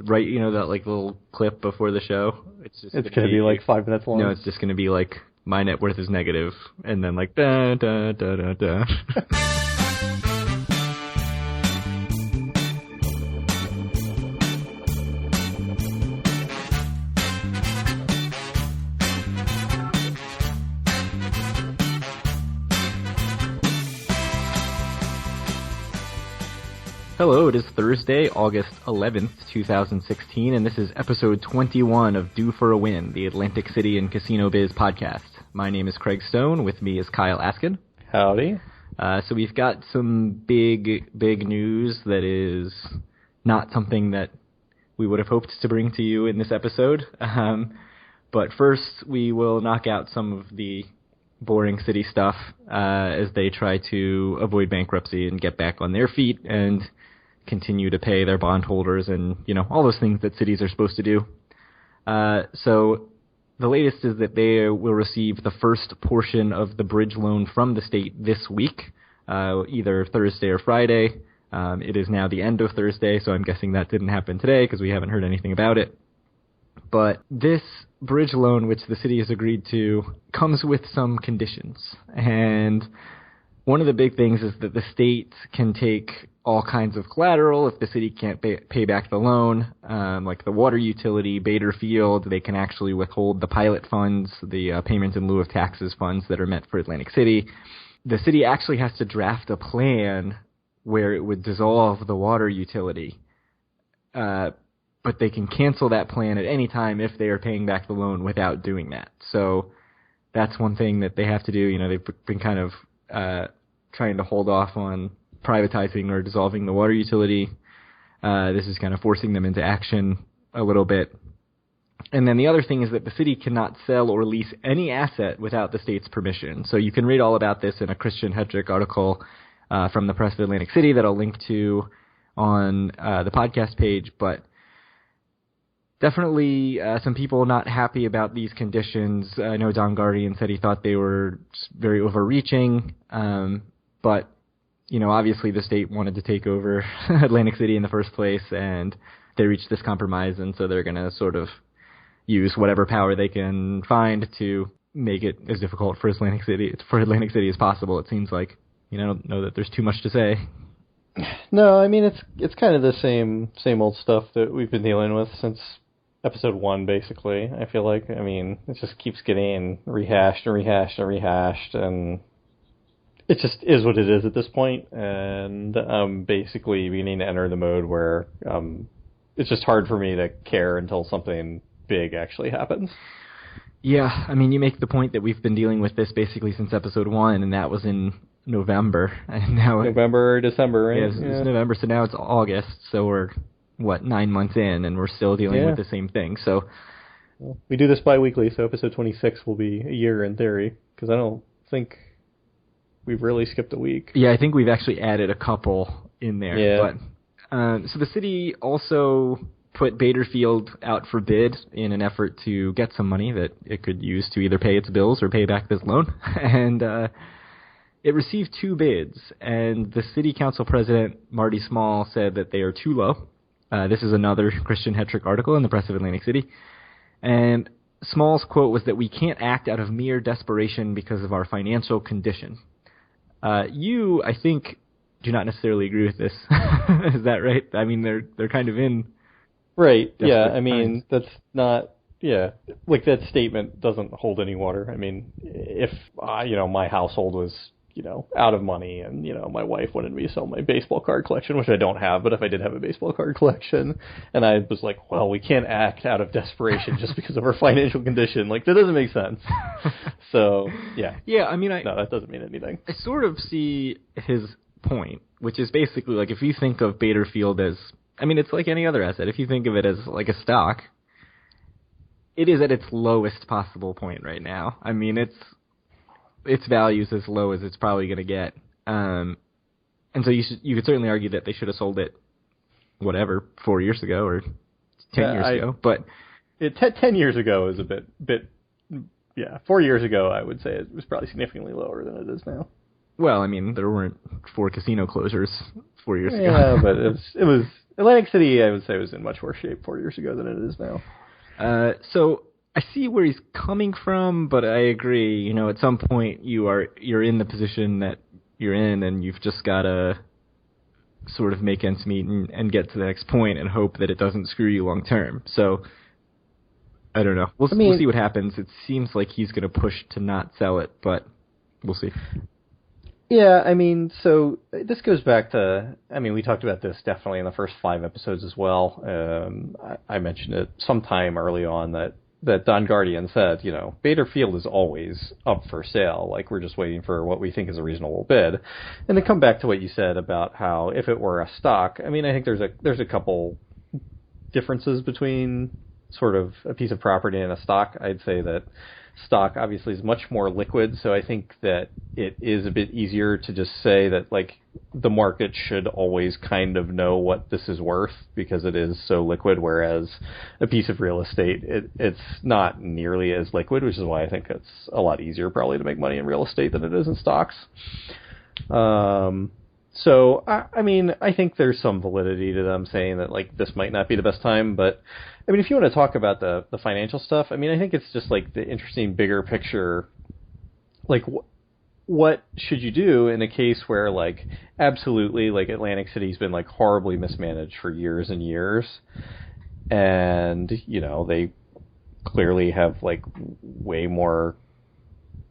right, that like little clip before the show. It's going to be like 5 minutes long. No, it's just going to be like my net worth is negative, and then like da da da da da. Hello, it is Thursday, August 11th, 2016, and this is episode 21 of Due for a Win, the Atlantic City and Casino Biz podcast. My name is Craig Stone. With me is Kyle Askin. Howdy. So we've got some big news that is not something that we would have hoped to bring to you in this episode. But first, we will knock out some of the boring city stuff as they try to avoid bankruptcy and get back on their feet and continue to pay their bondholders and, all those things that cities are supposed to do. So the latest is that they will receive the first portion of the bridge loan from the state this week, either Thursday or Friday. It is now the end of Thursday, so I'm guessing that didn't happen today because we haven't heard anything about it. But this bridge loan, which the city has agreed to, comes with some conditions. And one of the big things is that the state can take all kinds of collateral if the city can't pay back the loan, like the water utility, Bader Field. They can actually withhold the pilot funds, the payment in lieu of taxes funds that are meant for Atlantic City. The city actually has to draft a plan where it would dissolve the water utility, but they can cancel that plan at any time if they are paying back the loan without doing that. So that's one thing that they have to do. They've been kind of trying to hold off on privatizing or dissolving the water utility. This is kind of forcing them into action a little bit. And then the other thing is that the city cannot sell or lease any asset without the state's permission. So you can read all about this in a Christian Hedrick article from the Press of Atlantic City that I'll link to on the podcast page. But definitely some people not happy about these conditions. I know Don Guardian said he thought they were very overreaching, but obviously the state wanted to take over Atlantic City in the first place, and they reached this compromise, and so they're going to sort of use whatever power they can find to make it as difficult for Atlantic City as possible. It seems like. I don't know that there's too much to say. No, I mean it's kind of the same old stuff that we've been dealing with since episode 1, basically. I feel like, it just keeps getting rehashed, and it just is what it is at this point. And basically, we need to enter the mode where it's just hard for me to care until something big actually happens. Yeah, you make the point that we've been dealing with this basically since episode 1, and that was in November, and now November or December, right? Yeah, it's November, so now it's August, so we're 9 months in, and we're still dealing with the same thing. So we do this bi-weekly, so episode 26 will be a year in theory, because I don't think we've really skipped a week. Yeah, I think we've actually added a couple in there. Yeah. But so the city also put Bader Field out for bid in an effort to get some money that it could use to either pay its bills or pay back this loan, and it received 2 bids, and the city council president, Marty Small, said that they are too low. This is another Christian Hedrick article in the Press of Atlantic City. And Small's quote was that we can't act out of mere desperation because of our financial condition. You, I think, do not necessarily agree with this. Is that right? They're kind of in... Right, yeah, times. That's not... Yeah, like that statement doesn't hold any water. If, my household was... out of money, and, my wife wanted me to sell my baseball card collection, which I don't have, but if I did have a baseball card collection, and I was like, well, we can't act out of desperation just because of our financial condition, like, that doesn't make sense. So, yeah. Yeah, no, that doesn't mean anything. I sort of see his point, which is basically, like, if you think of Bader Field as, it's like any other asset. If you think of it as, like, a stock, it is at its lowest possible point right now. Its value is as low as it's probably going to get. And so you could certainly argue that they should have sold it, 4 years ago or 10 years ago. But 10 years ago is a bit, 4 years ago I would say it was probably significantly lower than it is now. Well, there weren't 4 casino closures 4 years ago. Yeah, but Atlantic City, I would say, was in much worse shape 4 years ago than it is now. So I see where he's coming from, but I agree. You know, at some point you're in the position that you're in, and you've just got to sort of make ends meet and get to the next point and hope that it doesn't screw you long term. So I don't know. We'll see what happens. It seems like he's going to push to not sell it, but we'll see. Yeah, I mean, so this goes back to, I mean, we talked about this definitely in the first 5 episodes as well. I mentioned it sometime early on that Don Guardian said, you know, Bader Field is always up for sale. Like, we're just waiting for what we think is a reasonable bid. And to come back to what you said about how if it were a stock, I mean, I think there's a couple differences between sort of a piece of property and a stock. I'd say that stock obviously is much more liquid, so I think that it is a bit easier to just say that, like, the market should always kind of know what this is worth because it is so liquid, whereas a piece of real estate, it's not nearly as liquid, which is why I think it's a lot easier probably to make money in real estate than it is in stocks. So, I mean, I think there's some validity to them saying that, like, this might not be the best time, but, I mean, if you want to talk about the financial stuff, I mean, I think it's just, like, the interesting bigger picture, like, what should you do in a case where, like, absolutely, like, Atlantic City's been, like, horribly mismanaged for years and years, and, you know, they clearly have, like, way more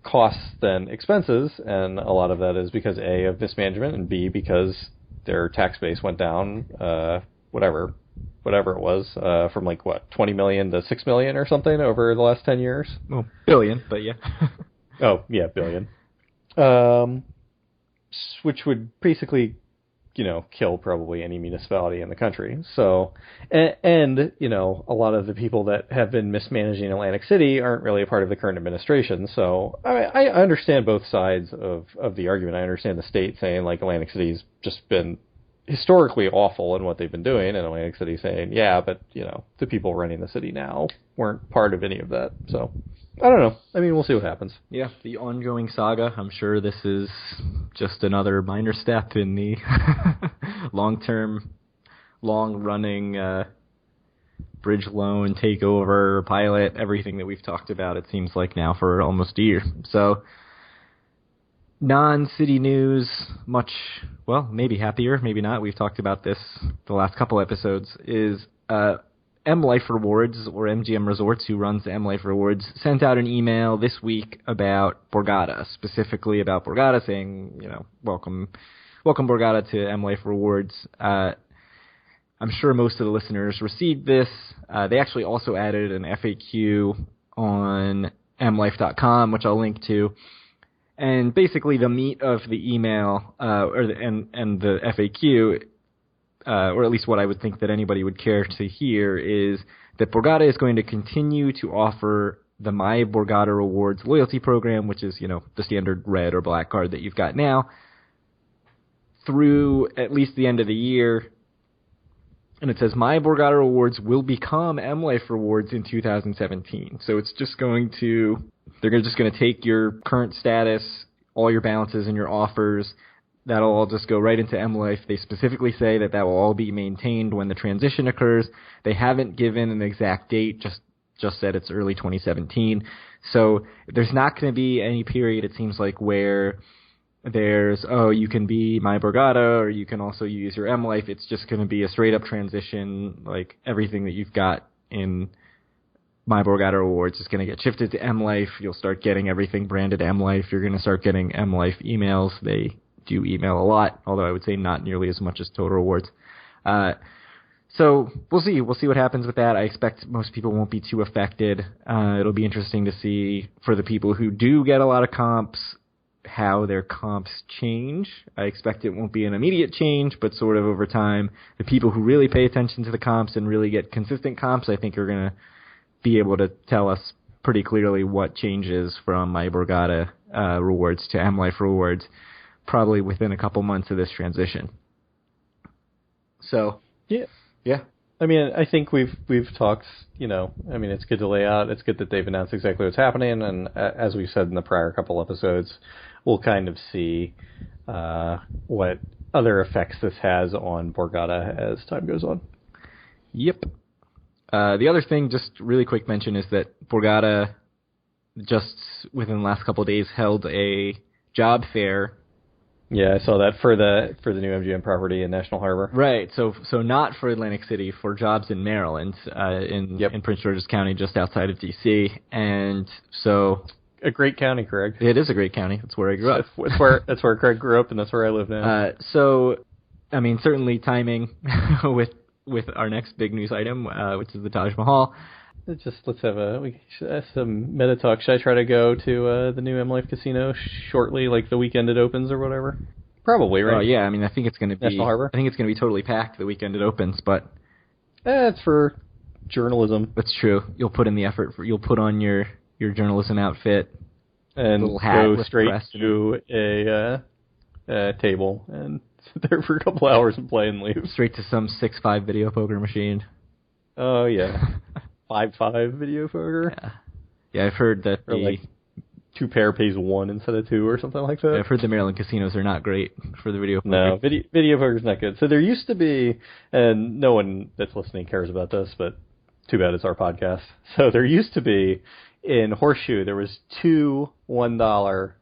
costs than expenses, and a lot of that is because A, of mismanagement, and B, because their tax base went down, whatever it was, from like, what, 20 million to 6 million or something over the last 10 years? Well, billion, but yeah. Oh, yeah, billion. Which would basically, you know, kill probably any municipality in the country. So, and you know, a lot of the people that have been mismanaging Atlantic City aren't really a part of the current administration. So I understand both sides of the argument. I understand the state saying, like, Atlantic City's just been historically awful in what they've been doing, and Atlantic City saying, yeah, but, you know, the people running the city now weren't part of any of that. So I don't know. I mean, we'll see what happens. Yeah, the ongoing saga. I'm sure this is just another minor step in the long-term, long-running bridge loan takeover, pilot, everything that we've talked about, it seems like now, for almost a year. So, non-city news, much, well, maybe happier, maybe not. We've talked about this the last couple episodes, is M Life Rewards, or MGM Resorts, who runs the M Life Rewards, sent out an email this week about Borgata, specifically about Borgata, saying, you know, welcome Borgata to M Life Rewards. I'm sure most of the listeners received this. They actually also added an FAQ on mlife.com, which I'll link to. And basically the meat of the email, and the FAQ, or at least what I would think that anybody would care to hear, is that Borgata is going to continue to offer the My Borgata Rewards loyalty program, which is, you know, the standard red or black card that you've got now, through at least the end of the year. And it says My Borgata Rewards will become M Life Rewards in 2017. So it's just they're just going to take your current status, all your balances and your offers. That'll all just go right into M Life. They specifically say that will all be maintained when the transition occurs. They haven't given an exact date, just said it's early 2017. So there's not going to be any period, it seems like, where there's, you can be My Borgata, or you can also use your M Life. It's just going to be a straight up transition. Like, everything that you've got in My Borgata Rewards is going to get shifted to M Life. You'll start getting everything branded M Life. You're going to start getting M Life emails. They do email a lot, although I would say not nearly as much as Total Rewards. So we'll see. We'll see what happens with that. I expect most people won't be too affected. It'll be interesting to see, for the people who do get a lot of comps, how their comps change. I expect it won't be an immediate change, but sort of over time. The people who really pay attention to the comps and really get consistent comps, I think, are going to be able to tell us pretty clearly what changes from My Borgata Rewards to M Life Rewards, probably within a couple months of this transition. So, yeah. I mean, I think we've talked, you know, I mean, it's good to lay out. It's good that they've announced exactly what's happening, and as we said in the prior couple episodes, we'll kind of see what other effects this has on Borgata as time goes on. Yep. The other thing, just really quick mention, is that Borgata just within the last couple of days held a job fair. Yeah, I saw that for the new MGM property in National Harbor. Right. So not for Atlantic City, for jobs in Maryland, in Prince George's County, just outside of D.C. And so a great county, Craig. It is a great county. That's where I grew up. That's where Craig grew up, and that's where I live now. So, I mean, certainly timing with our next big news item, which is the Taj Mahal. Let's have some meta talk. Should I try to go to the new M Life Casino shortly, like the weekend it opens or whatever? Probably, right? Oh yeah, I mean, I think it's going to be National Harbor. I think it's going to be totally packed the weekend it opens, but it's for journalism. That's true. You'll put in the effort. You'll put on your journalism outfit and little hat go straight to a table and sit there for a couple hours and play and leave. Straight to some 6.5 video poker machine. Oh yeah. 5.5 video poker. Yeah, I've heard that like 2 pair pays 1 instead of 2 or something like that. I've heard the Maryland casinos are not great for the video poker. No, video poker's not good. So there used to be, and no one that's listening cares about this, but too bad it's our podcast. So there used to be in Horseshoe, there was 2 $1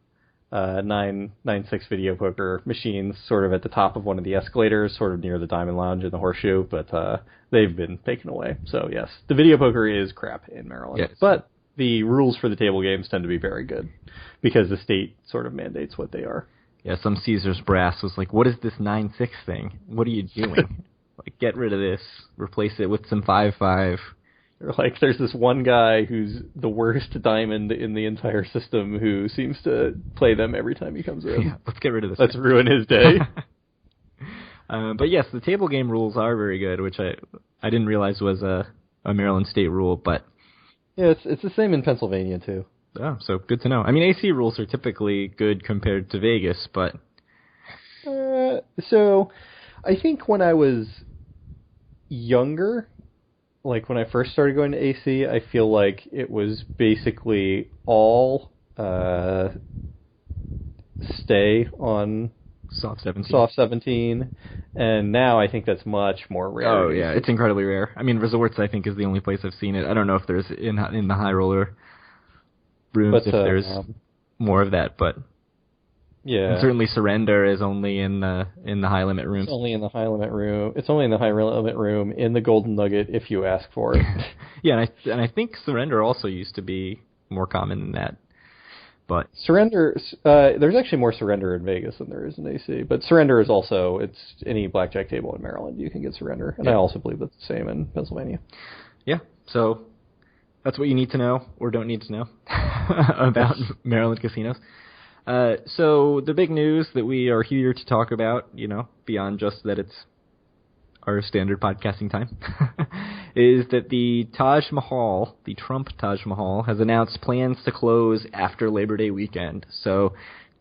996 video poker machines sort of at the top of one of the escalators, sort of near the Diamond Lounge in the Horseshoe, but they've been taken away. So yes, the video poker is crap in Maryland. Yes. But the rules for the table games tend to be very good because the state sort of mandates what they are. Yeah, some Caesar's brass was like, what is this 9-6 thing? What are you doing? Like, get rid of this. Replace it with some 5-5. Like, there's this one guy who's the worst diamond in the entire system who seems to play them every time he comes in. Yeah, let's get rid of this. Let's ruin his day. But yes, the table game rules are very good, which I didn't realize was a Maryland state rule, but... Yeah, it's the same in Pennsylvania, too. Oh, so good to know. I mean, AC rules are typically good compared to Vegas, but... So, I think when I was younger... Like, when I first started going to AC, I feel like it was basically all stay on Soft 17, and now I think that's much more rare. Oh, yeah, it's incredibly rare. I mean, Resorts, I think, is the only place I've seen it. I don't know if there's in the high roller rooms if there's more of that, but... Yeah, and certainly Surrender is only in the high limit rooms. It's only in the high limit room. It's only in the high limit room in the Golden Nugget if you ask for it. Yeah, and I think Surrender also used to be more common than that. But Surrender, there's actually more Surrender in Vegas than there is in AC. But Surrender is also, it's any blackjack table in Maryland you can get Surrender, and I also believe that's the same in Pennsylvania. Yeah, so that's what you need to know or don't need to know about Maryland casinos. So the big news that we are here to talk about, beyond just that it's our standard podcasting time, is that the Taj Mahal, the Trump Taj Mahal, has announced plans to close after Labor Day weekend. So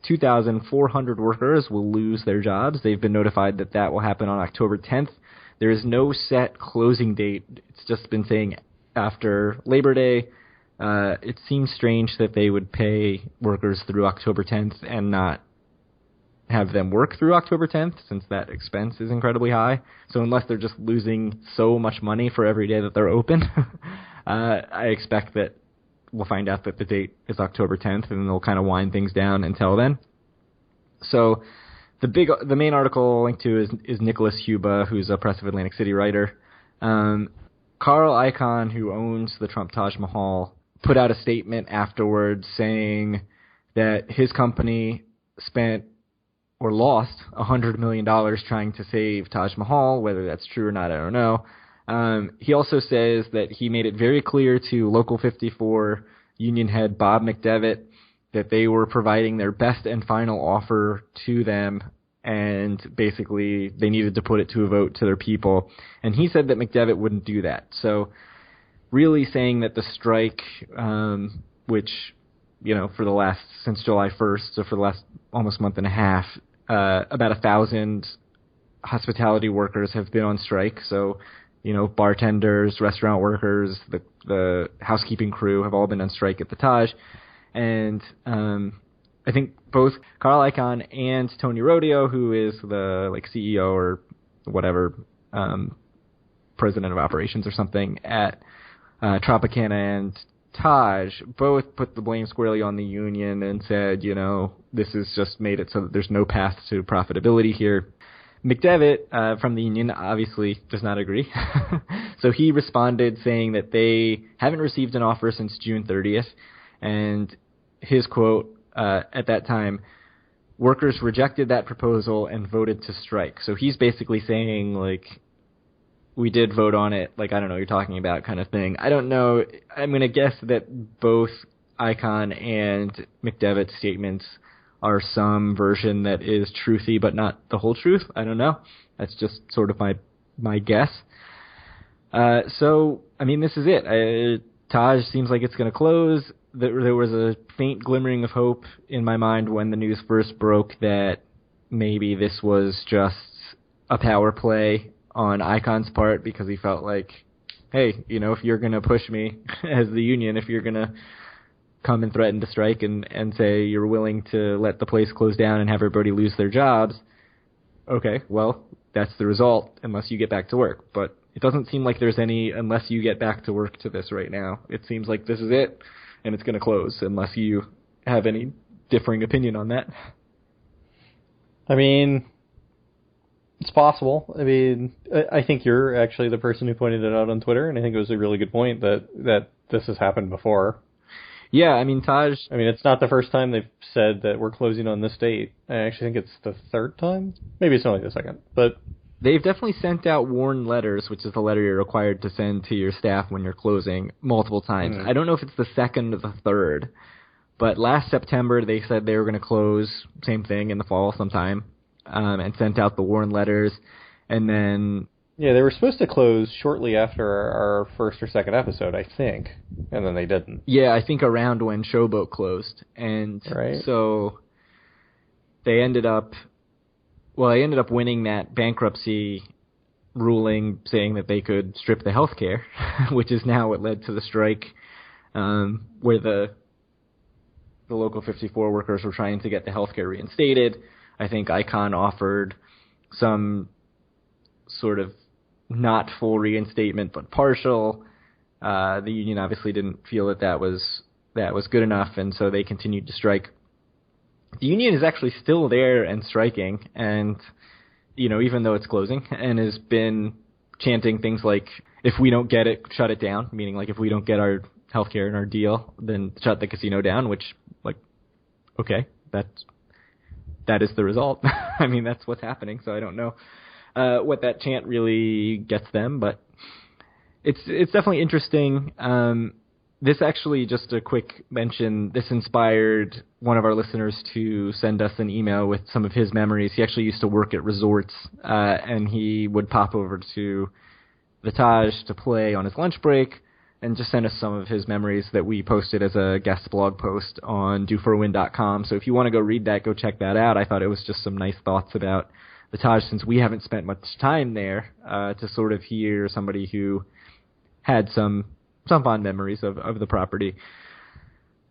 2,400 workers will lose their jobs. They've been notified that will happen on October 10th. There is no set closing date. It's just been saying after Labor Day. It seems strange that they would pay workers through October 10th and not have them work through October 10th, since that expense is incredibly high. So unless they're just losing so much money for every day that they're open, I expect that we'll find out that the date is October 10th, and they'll kind of wind things down until then. So the main article I'll link to is Nicholas Huba, who's a Press of Atlantic City writer. Carl Icahn, who owns the Trump Taj Mahal, put out a statement afterwards saying that his company spent or lost $100 million trying to save Taj Mahal. Whether that's true or not, I don't know. He also says that he made it very clear to Local 54 union head Bob McDevitt that they were providing their best and final offer to them, and basically they needed to put it to a vote to their people. And he said that McDevitt wouldn't do that. So really saying that the strike, which, since July 1st, so for the last almost month and a half, about 1,000 hospitality workers have been on strike. So, bartenders, restaurant workers, the housekeeping crew have all been on strike at the Taj. And I think both Carl Icahn and Tony Rodeo, who is the CEO or whatever, president of operations or something at Tropicana and Taj, both put the blame squarely on the union and said, this has just made it so that there's no path to profitability here. McDevitt from the union obviously does not agree. So he responded saying that they haven't received an offer since June 30th. And his quote at that time, workers rejected that proposal and voted to strike. So he's basically saying, we did vote on it, I don't know what you're talking about kind of thing. I don't know. I'm going to guess that both Icahn and McDevitt's statements are some version that is truthy, but not the whole truth. I don't know. That's just sort of my guess. So, this is it. Taj seems like it's going to close. There was a faint glimmering of hope in my mind when the news first broke that maybe this was just a power play on Icahn's part because he felt like, hey, if you're going to push me as the union, if you're going to come and threaten to strike and say you're willing to let the place close down and have everybody lose their jobs, okay, well, that's the result unless you get back to work. But it doesn't seem like there's any unless you get back to work to this right now. It seems like this is it, and it's going to close unless you have any differing opinion on that. It's possible. I think you're actually the person who pointed it out on Twitter, and I think it was a really good point that this has happened before. Yeah, Taj... it's not the first time they've said that we're closing on this date. I actually think it's the third time. Maybe it's only the second, but... They've definitely sent out warn letters, which is the letter you're required to send to your staff when you're closing, multiple times. I don't know if it's the second or the third, but last September they said they were going to close, same thing, in the fall sometime, and sent out the warn letters, and then... Yeah, they were supposed to close shortly after our first or second episode, I think, and then they didn't. Yeah, I think around when Showboat closed, and right. So they ended up winning that bankruptcy ruling saying that they could strip the health care, which is now what led to the strike, where the Local 54 workers were trying to get the health care reinstated. I think Icahn offered some sort of not full reinstatement, but partial. The union obviously didn't feel that was good enough, and so they continued to strike. The union is actually still there and striking, and even though it's closing, and has been chanting things like, if we don't get it, shut it down, meaning if we don't get our healthcare and our deal, then shut the casino down, which, okay, that is the result. That's what's happening, so I don't know what that chant really gets them, but it's definitely interesting. This actually, just a quick mention, this inspired one of our listeners to send us an email with some of his memories. He actually used to work at resorts, and he would pop over to the Taj to play on his lunch break and just send us some of his memories that we posted as a guest blog post on doforwin.com. So if you want to go read that, go check that out. I thought it was just some nice thoughts about the Taj, since we haven't spent much time there, to sort of hear somebody who had some fond memories of the property.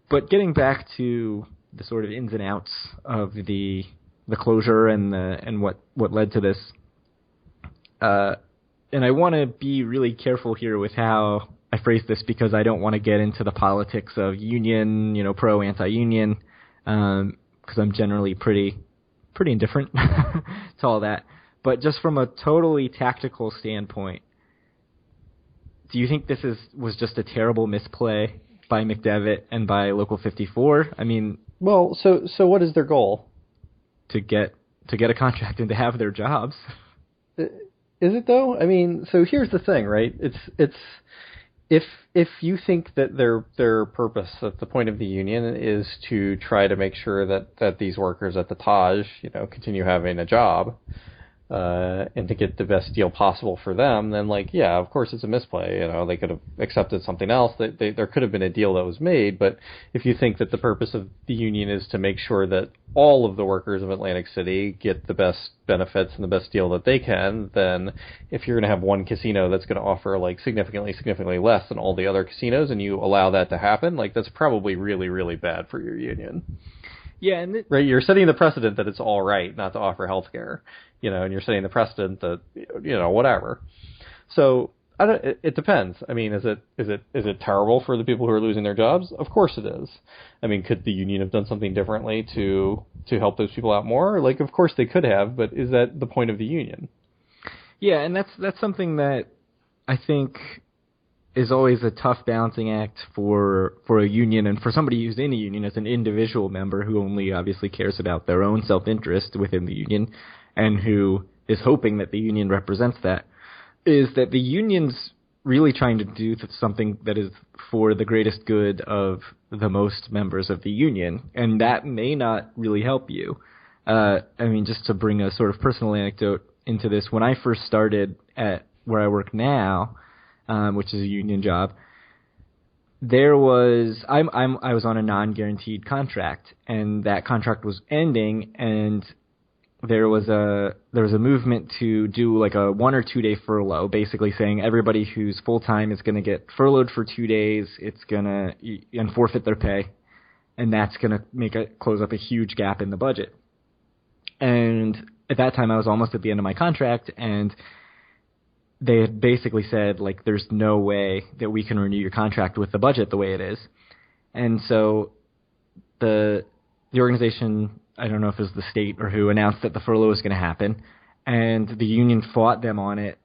But getting back to the sort of ins and outs of the closure and what led to this, and I want to be really careful here with how I phrase this because I don't want to get into the politics of union, pro, anti-union, because I'm generally pretty indifferent to all that. But just from a totally tactical standpoint, do you think this was just a terrible misplay by McDevitt and by Local 54? Well, so what is their goal? To get a contract and to have their jobs. Is it though? So here's the thing, right? It's if you think that their purpose at the point of the union is to try to make sure that these workers at the Taj, continue having a job, and to get the best deal possible for them, then yeah, of course it's a misplay. They could have accepted something else. There could have been a deal that was made. But if you think that the purpose of the union is to make sure that all of the workers of Atlantic City get the best benefits and the best deal that they can, then if you're going to have one casino that's going to offer significantly less than all the other casinos, and you allow that to happen, that's probably really, really bad for your union. Yeah, and right. You're setting the precedent that it's all right not to offer health care, and you're setting the precedent that, whatever. So it depends. I mean, is it terrible for the people who are losing their jobs? Of course it is. I mean, could the union have done something differently to help those people out more? Like, of course they could have, but is that the point of the union? Yeah, and that's something that I think is always a tough balancing act for a union, and for somebody who's in a union as an individual member who only obviously cares about their own self-interest within the union and who is hoping that the union represents that, is that the union's really trying to do something that is for the greatest good of the most members of the union, and that may not really help you. I mean, just to bring a sort of personal anecdote into this, when I first started at where I work now, which is a union job, I was on a non-guaranteed contract, and that contract was ending, and there was a movement to do like a 1 or 2 day furlough, basically saying everybody who's full time is going to get furloughed for 2 days. It's gonna and forfeit their pay, and that's going to close up a huge gap in the budget. And at that time, I was almost at the end of my contract, and they had basically said, like, there's no way that we can renew your contract with the budget the way it is. And so the organization, I don't know if it was the state or who, announced that the furlough was going to happen, and the union fought them on it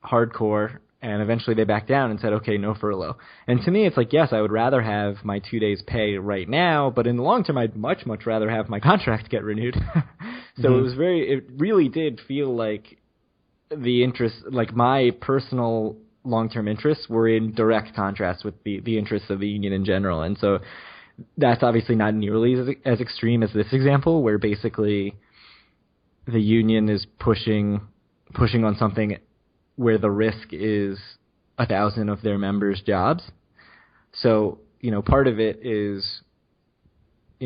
hardcore, and eventually they backed down and said, okay, no furlough. And to me, it's like, yes, I would rather have my 2 days pay right now, but in the long term, I'd much, much rather have my contract get renewed. So mm-hmm. It really did feel like the interest, like my personal long-term interests were in direct contrast with the interests of the union in general. And so that's obviously not nearly as extreme as this example, where basically the union is pushing on something where the risk is 1,000 of their members' jobs. So, part of it is,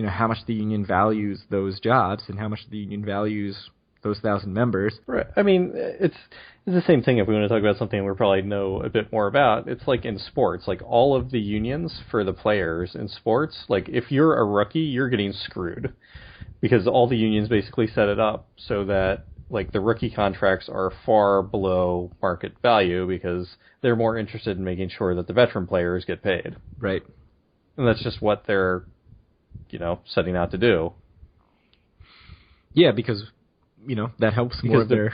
how much the union values those jobs and how much the union values those 1,000 members. Right. I mean, it's the same thing if we want to talk about something we probably know a bit more about. It's like in sports, like all of the unions for the players in sports, like if you're a rookie, you're getting screwed because all the unions basically set it up so that like the rookie contracts are far below market value because they're more interested in making sure that the veteran players get paid. Right. And that's just what they're, setting out to do. Yeah, because that helps more of their...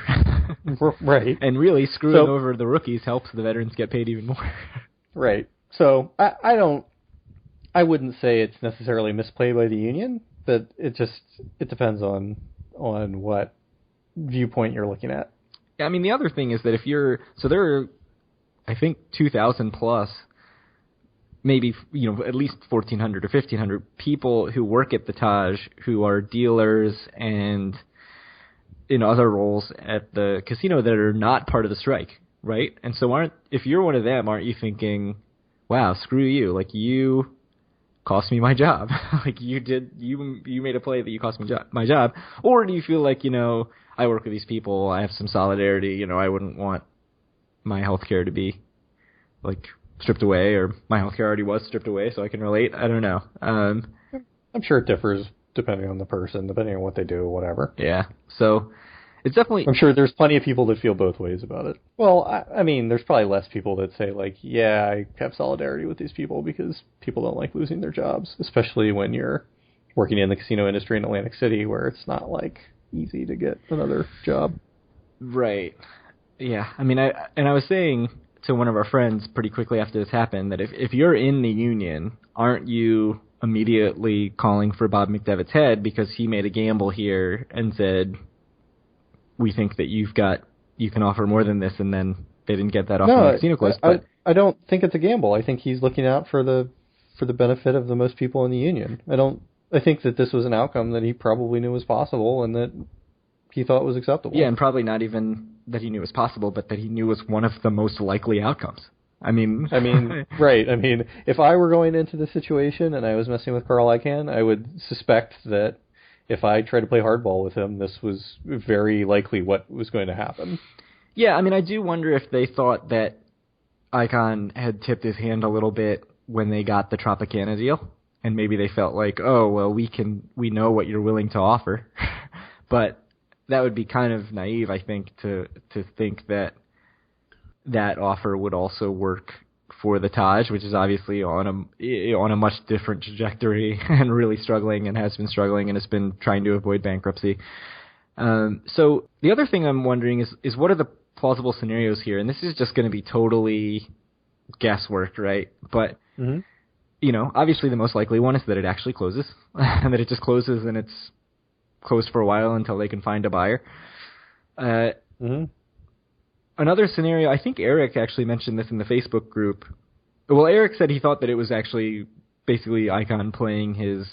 right. And really, screwing over the rookies helps the veterans get paid even more. Right. So, I wouldn't say it's necessarily misplayed by the union, but it depends on what viewpoint you're looking at. I mean, the other thing is that there are, I think, 2,000 plus, maybe, at least 1,400 or 1,500 people who work at the Taj who are dealers and in other roles at the casino that are not part of the strike, right? And so if you're one of them, aren't you thinking, wow, screw you, like you cost me my job, like you made a play that you cost me my job? Or do you feel like, I work with these people, I have some solidarity, I wouldn't want my healthcare to be like stripped away, or my healthcare already was stripped away, so I can relate? I don't know. I'm sure it differs depending on the person, depending on what they do, whatever. Yeah. So it's definitely... I'm sure there's plenty of people that feel both ways about it. Well, I mean, there's probably less people that say, like, yeah, I have solidarity with these people because people don't like losing their jobs, especially when you're working in the casino industry in Atlantic City where it's not, like, easy to get another job. Right. Yeah. I mean, I was saying to one of our friends pretty quickly after this happened that if you're in the union, aren't you immediately calling for Bob McDevitt's head because he made a gamble here and said, we think that you can offer more than this, and then they didn't get that off the casino close. I don't think it's a gamble. I think he's looking out for the benefit of the most people in the union. I think that this was an outcome that he probably knew was possible and that he thought was acceptable. Yeah, and probably not even that he knew was possible, but that he knew was one of the most likely outcomes. I mean, right. I mean, if I were going into the situation and I was messing with Carl Icahn, I would suspect that if I tried to play hardball with him, this was very likely what was going to happen. Yeah, I mean, I do wonder if they thought that Icahn had tipped his hand a little bit when they got the Tropicana deal, and maybe they felt like, oh, well, we know what you're willing to offer. But that would be kind of naive, I think, to think that offer would also work for the Taj, which is obviously on a much different trajectory and really struggling and has been trying to avoid bankruptcy. So the other thing I'm wondering is what are the plausible scenarios here? And this is just going to be totally guesswork, right? But, obviously the most likely one is that it actually closes and that it just closes and it's closed for a while until they can find a buyer. Another scenario, I think Eric actually mentioned this in the Facebook group. Well, Eric said he thought that it was actually basically Icon playing his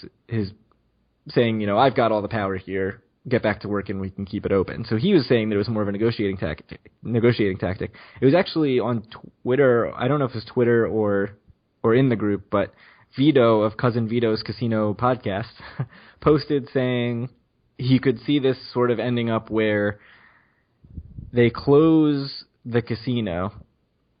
saying, I've got all the power here, get back to work and we can keep it open. So he was saying that it was more of a negotiating tactic. It was actually on Twitter, I don't know if it was Twitter or in the group, but Vito of Cousin Vito's Casino podcast posted saying he could see this sort of ending up where they close the casino,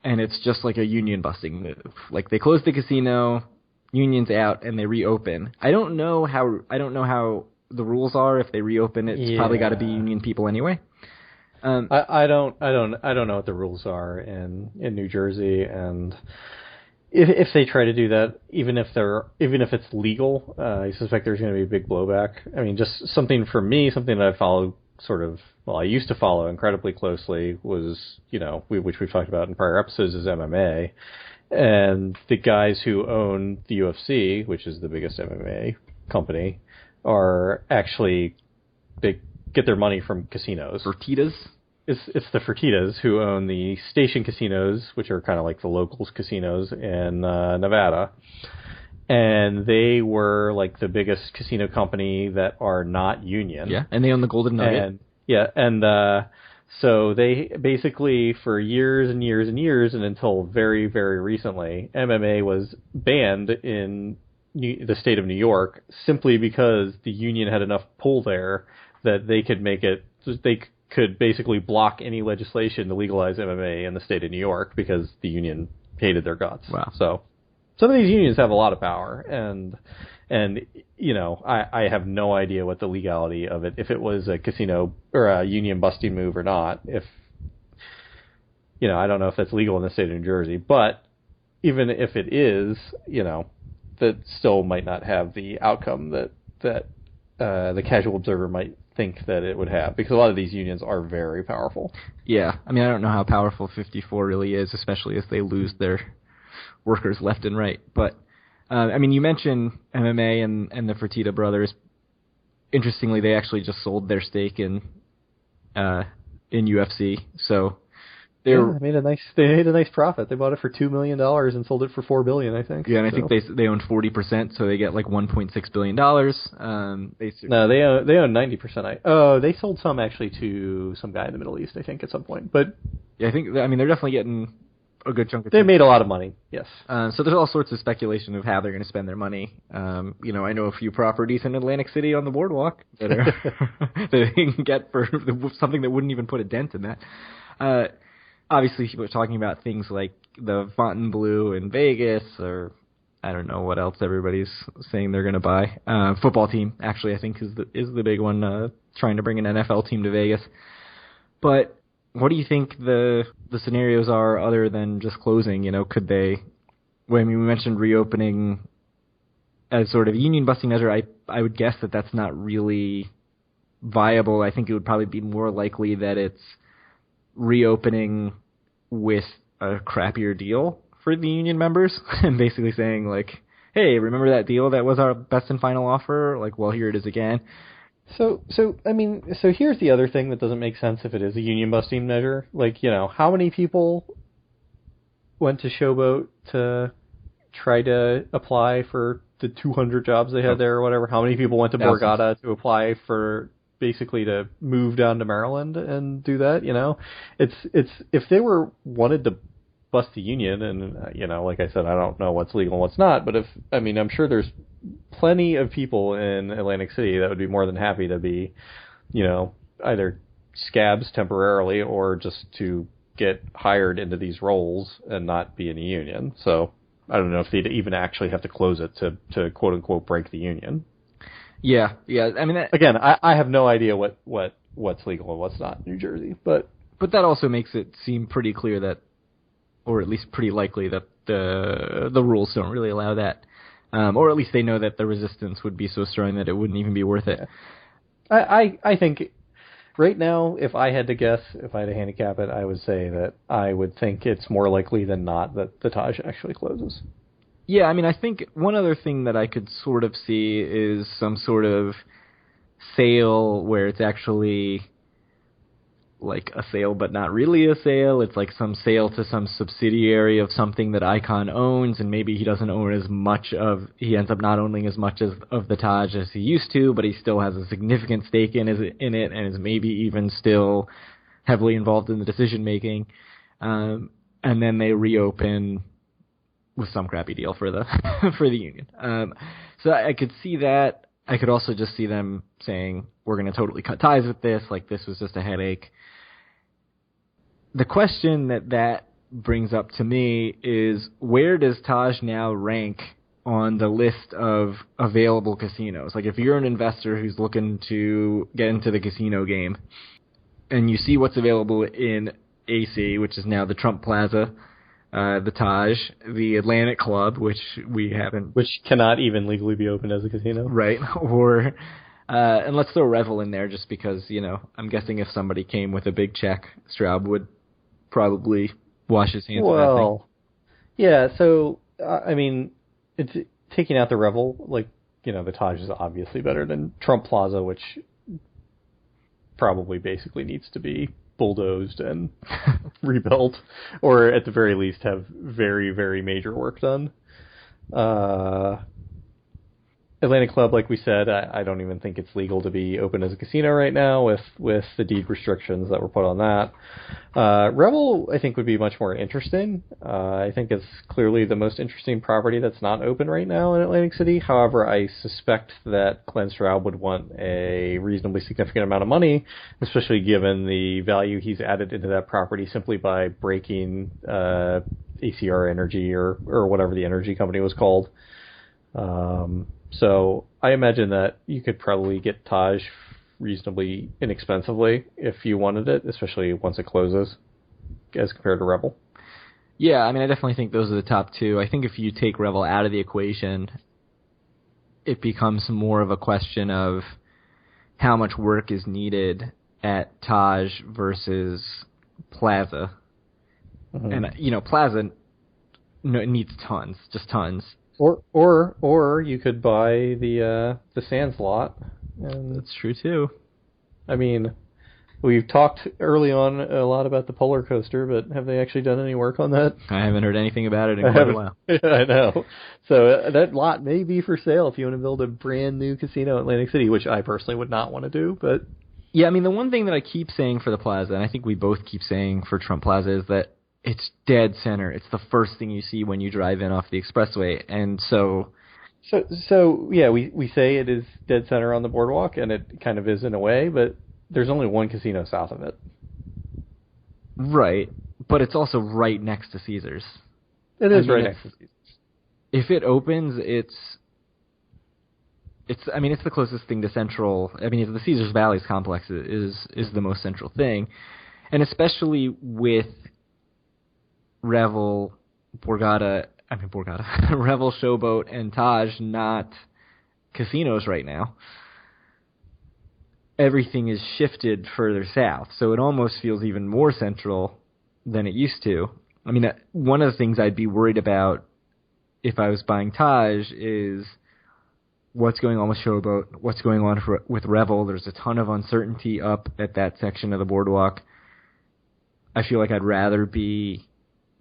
and it's just like a union busting move. Like they close the casino, union's out, and they reopen. I don't know how the rules are. If they reopen, it's probably got to be union people anyway. I don't know what the rules are in New Jersey, and if they try to do that, even if it's legal, I suspect there's going to be a big blowback. I mean, just something that I follow I used to follow incredibly closely was, which we've talked about in prior episodes, is MMA. And the guys who own the UFC, which is the biggest MMA company, they get their money from casinos. Fertitas? It's the Fertitas who own the station casinos, which are kind of like the locals casinos in Nevada. And they were like the biggest casino company that are not union. Yeah, and they own the Golden Nugget. So they basically, for years and years and years, and until very, very recently, MMA was banned in the state of New York simply because the union had enough pull there that they could basically block any legislation to legalize MMA in the state of New York because the union hated their guts. Wow. So some of these unions have a lot of power, and I have no idea what the legality of it, if it was a casino or a union busting move or not. If I don't know if that's legal in the state of New Jersey, but even if it is, that still might not have the outcome that the casual observer might think that it would have, because a lot of these unions are very powerful. Yeah, I mean, I don't know how powerful 54 really is, especially as they lose their workers left and right. But, I mean, you mentioned MMA and the Fertitta brothers. Interestingly, they actually just sold their stake in UFC. So they made a nice profit. They bought it for $2 million and sold it for $4 billion, I think. Yeah, and I think they own 40%, so they get like $1.6 billion. No, they own 90%. They sold some actually to some guy in the Middle East, I think, at some point. But yeah, they're definitely getting a good chunk of They made a lot of money, yes. So there's all sorts of speculation of how they're going to spend their money. I know a few properties in Atlantic City on the boardwalk that that they can get for something that wouldn't even put a dent in that. Obviously, we're talking about things like the Fontainebleau in Vegas, or I don't know what else everybody's saying they're going to buy. Football team, actually, I think is the big one, trying to bring an NFL team to Vegas. But what do you think the scenarios are other than just closing? Could they? Well, I mean, we mentioned reopening as sort of a union busting measure. I would guess that that's not really viable. I think it would probably be more likely that it's reopening with a crappier deal for the union members and basically saying like, hey, remember that deal that was our best and final offer? Like, well, here it is again. So here's the other thing that doesn't make sense if it is a union busting measure. Like, how many people went to Showboat to try to apply for the 200 jobs they had there or whatever? How many people went to Borgata to apply for basically to move down to Maryland and do that? It's if they wanted to bust the union, and like I said, I don't know what's legal and what's not, but I'm sure there's plenty of people in Atlantic City that would be more than happy to be, either scabs temporarily or just to get hired into these roles and not be in a union. So I don't know if they'd even actually have to close it to quote unquote break the union. Yeah. I mean, again, I have no idea what's legal and what's not in New Jersey, but that also makes it seem pretty clear that, or at least pretty likely that the rules don't really allow that, or at least they know that the resistance would be so strong that it wouldn't even be worth it. I think right now, if I had to guess, if I had to handicap it, I would say that I would think it's more likely than not that the Taj actually closes. Yeah, I mean, I think one other thing that I could sort of see is some sort of sale where it's actually like a sale but not really a sale. It's like some sale to some subsidiary of something that Icon owns, and maybe he doesn't own as much of, he ends up not owning as much of the Taj as he used to, but he still has a significant stake in it and is maybe even still heavily involved in the decision making. And then they reopen with some crappy deal for the for the union. So I could see that. I could also just see them saying, we're going to totally cut ties with this, like this was just a headache. The question that brings up to me is, where does Taj now rank on the list of available casinos? Like, if you're an investor who's looking to get into the casino game, and you see what's available in AC, which is now the Trump Plaza, the Taj, the Atlantic Club, which cannot even legally be opened as a casino, right? Or and let's throw Revel in there, just because, you know, I'm guessing if somebody came with a big check, Straub would probably wash his hands of that thing. Yeah. So I mean, it's taking out the Revel, like, you know, the Taj is obviously better than Trump Plaza, which probably basically needs to be bulldozed and rebuilt, or at the very least have very, very major work done. Atlantic Club, like we said, I don't even think it's legal to be open as a casino right now with the deed restrictions that were put on that. Revel, I think, would be much more interesting. I think it's clearly the most interesting property that's not open right now in Atlantic City. However, I suspect that Glenn Straub would want a reasonably significant amount of money, especially given the value he's added into that property simply by breaking ACR Energy or whatever the energy company was called. So I imagine that you could probably get Taj reasonably inexpensively if you wanted it, especially once it closes, as compared to Revel. Yeah, I mean, I definitely think those are the top two. I think if you take Revel out of the equation, it becomes more of a question of how much work is needed at Taj versus Plaza. Mm-hmm. And, you know, Plaza needs tons, just tons. Or you could buy the Sands lot. And that's true too. I mean, we've talked early on a lot about the Polar Coaster, but have they actually done any work on that? I haven't heard anything about it in quite a while. I know. So that lot may be for sale if you want to build a brand new casino in Atlantic City, which I personally would not want to do. But yeah, I mean, the one thing that I keep saying for the Plaza, and I think we both keep saying for Trump Plaza, is that it's dead center. It's the first thing you see when you drive in off the expressway. And so yeah, we say it is dead center on the boardwalk, and it kind of is in a way, but there's only one casino south of it. Right. But it's also right next to Caesars. It is right next to Caesars. If it opens, it's the closest thing to central. I mean, the Caesars Valleys complex is the most central thing. And especially with Revel, Revel, Showboat, and Taj not casinos right now. Everything is shifted further south, so it almost feels even more central than it used to. I mean, one of the things I'd be worried about if I was buying Taj is what's going on with Showboat, what's going on with Revel. There's a ton of uncertainty up at that section of the boardwalk. I feel like I'd rather be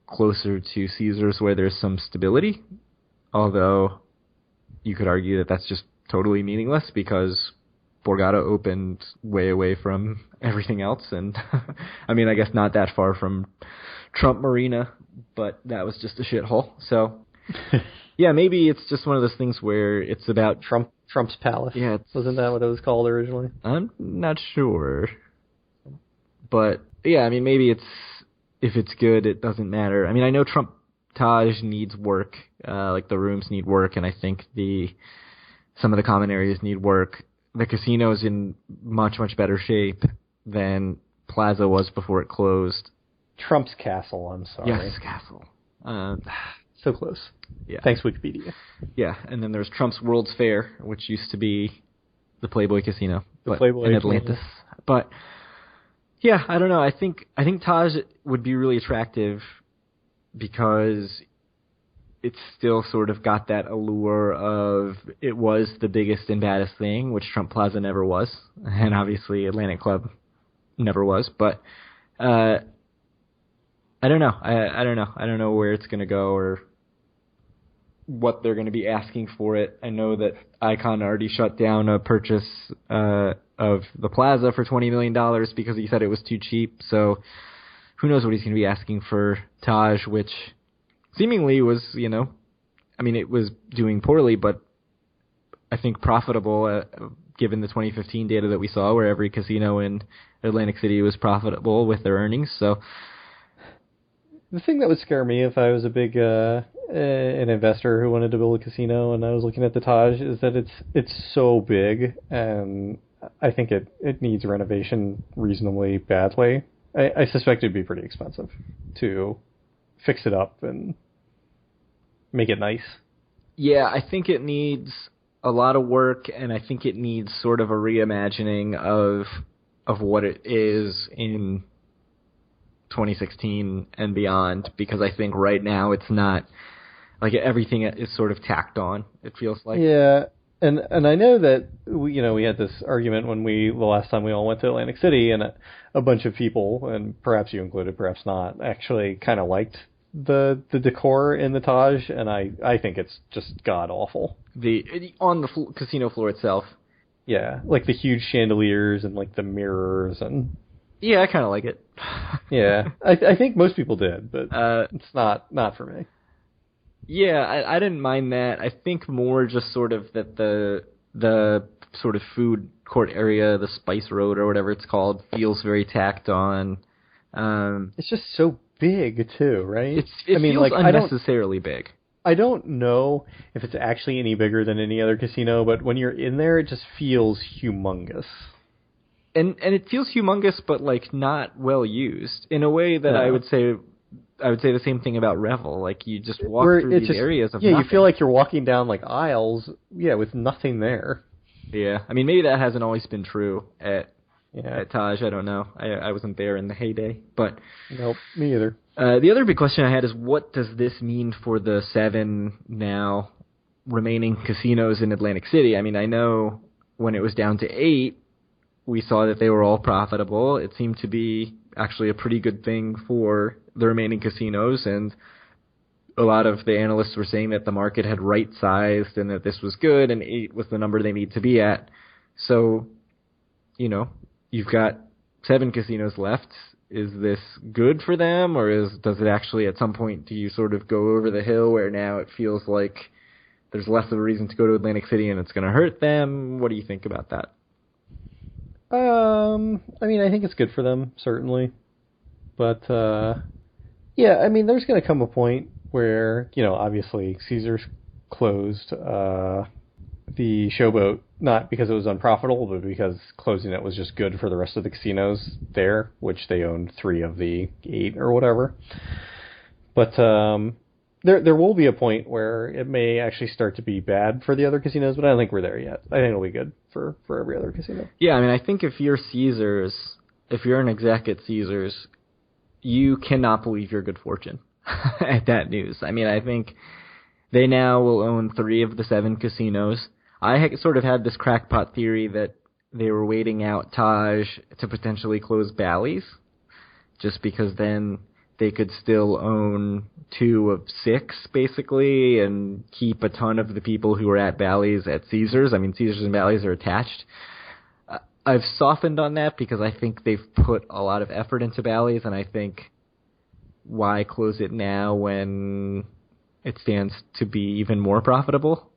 closer to Caesars where there's some stability, although you could argue that that's just totally meaningless because Borgata opened way away from everything else, and I mean, I guess not that far from Trump Marina, but that was just a shithole. So yeah, maybe it's just one of those things where it's about Trump's Palace. Yeah, wasn't that what it was called originally? I'm not sure, but yeah, I mean, maybe it's, if it's good, it doesn't matter. I mean, I know Taj Taj needs work, like the rooms need work, and I think some of the common areas need work. The casino's in much, much better shape than Plaza was before it closed. Trump's Castle, I'm sorry. Yes, Castle. So close. Yeah. Thanks, Wikipedia. Yeah, and then there's Trump's World's Fair, which used to be the Playboy Casino in Atlantis. But yeah, I don't know. I think Taj would be really attractive because it's still sort of got that allure of it was the biggest and baddest thing, which Trump Plaza never was, and obviously Atlantic Club never was. But I don't know. I don't know. I don't know where it's going to go or what they're going to be asking for it. I know that Icon already shut down a purchase of the Plaza for $20 million because he said it was too cheap. So who knows what he's going to be asking for Taj, which seemingly was, it was doing poorly, but I think profitable given the 2015 data that we saw where every casino in Atlantic City was profitable with their earnings. So the thing that would scare me if I was a big an investor who wanted to build a casino and I was looking at the Taj is that it's so big and I think it needs renovation reasonably badly. I suspect it'd be pretty expensive to fix it up and make it nice. Yeah, I think it needs a lot of work, and I think it needs sort of a reimagining of what it is in 2016 and beyond, because I think right now it's not, like, everything is sort of tacked on, it feels like. Yeah, and I know that we had this argument when the last time we all went to Atlantic City, and a bunch of people, and perhaps you included, perhaps not, actually kind of liked the decor in the Taj, and I think it's just god awful. On the casino floor itself. Yeah, like the huge chandeliers and like the mirrors and. Yeah, I kind of like it. Yeah, I think most people did, but it's not for me. Yeah, I didn't mind that. I think more just sort of that the sort of food court area, the Spice Road or whatever it's called, feels very tacked on. It's just so big too, right? It feels unnecessarily big. I don't know if it's actually any bigger than any other casino, but when you're in there, it just feels humongous. And it feels humongous, but like not well used in a way that I would say the same thing about Revel. Like you just walk through these areas of nothing. You feel like you're walking down like aisles, with nothing there. Yeah, I mean maybe that hasn't always been true at Taj. I don't know. I wasn't there in the heyday, but nope, me either. The other big question I had is what does this mean for the 7 now remaining casinos in Atlantic City? I mean, I know when it was down to 8. We saw that they were all profitable. It seemed to be actually a pretty good thing for the remaining casinos, and a lot of the analysts were saying that the market had right-sized and that this was good, and 8 was the number they need to be at. So, you've got 7 casinos left. Is this good for them, or does it actually at some point do you sort of go over the hill where now it feels like there's less of a reason to go to Atlantic City and it's going to hurt them? What do you think about that? I think it's good for them, certainly. But, there's going to come a point where, obviously Caesars closed the Showboat, not because it was unprofitable, but because closing it was just good for the rest of the casinos there, which they owned 3 of the 8 or whatever. But there will be a point where it may actually start to be bad for the other casinos, but I don't think we're there yet. I think it'll be good for every other casino. Yeah, I think if you're Caesars, if you're an exec at Caesars, you cannot believe your good fortune at that news. I think they now will own 3 of the 7 casinos. I sort of had this crackpot theory that they were waiting out Taj to potentially close Bally's, just because then they could still own 2 of 6, basically, and keep a ton of the people who are at Bally's at Caesars. Caesars and Bally's are attached. I've softened on that because I think they've put a lot of effort into Bally's, and I think why close it now when it stands to be even more profitable,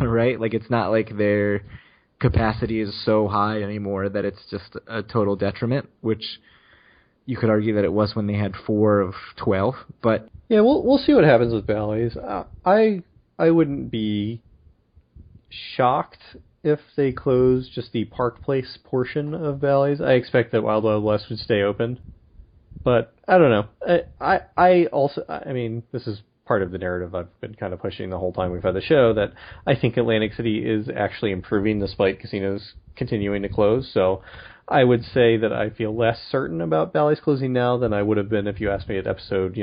right? Like, it's not like their capacity is so high anymore that it's just a total detriment, which you could argue that it was when they had 4 of 12, but yeah, we'll see what happens with Bally's. I wouldn't be shocked if they close just the Park Place portion of Bally's. I expect that Wild Wild West would stay open, but I don't know. I also, I mean, this is part of the narrative I've been kind of pushing the whole time we've had the show, that I think Atlantic City is actually improving despite casinos continuing to close. So I would say that I feel less certain about Bally's closing now than I would have been if you asked me at episode,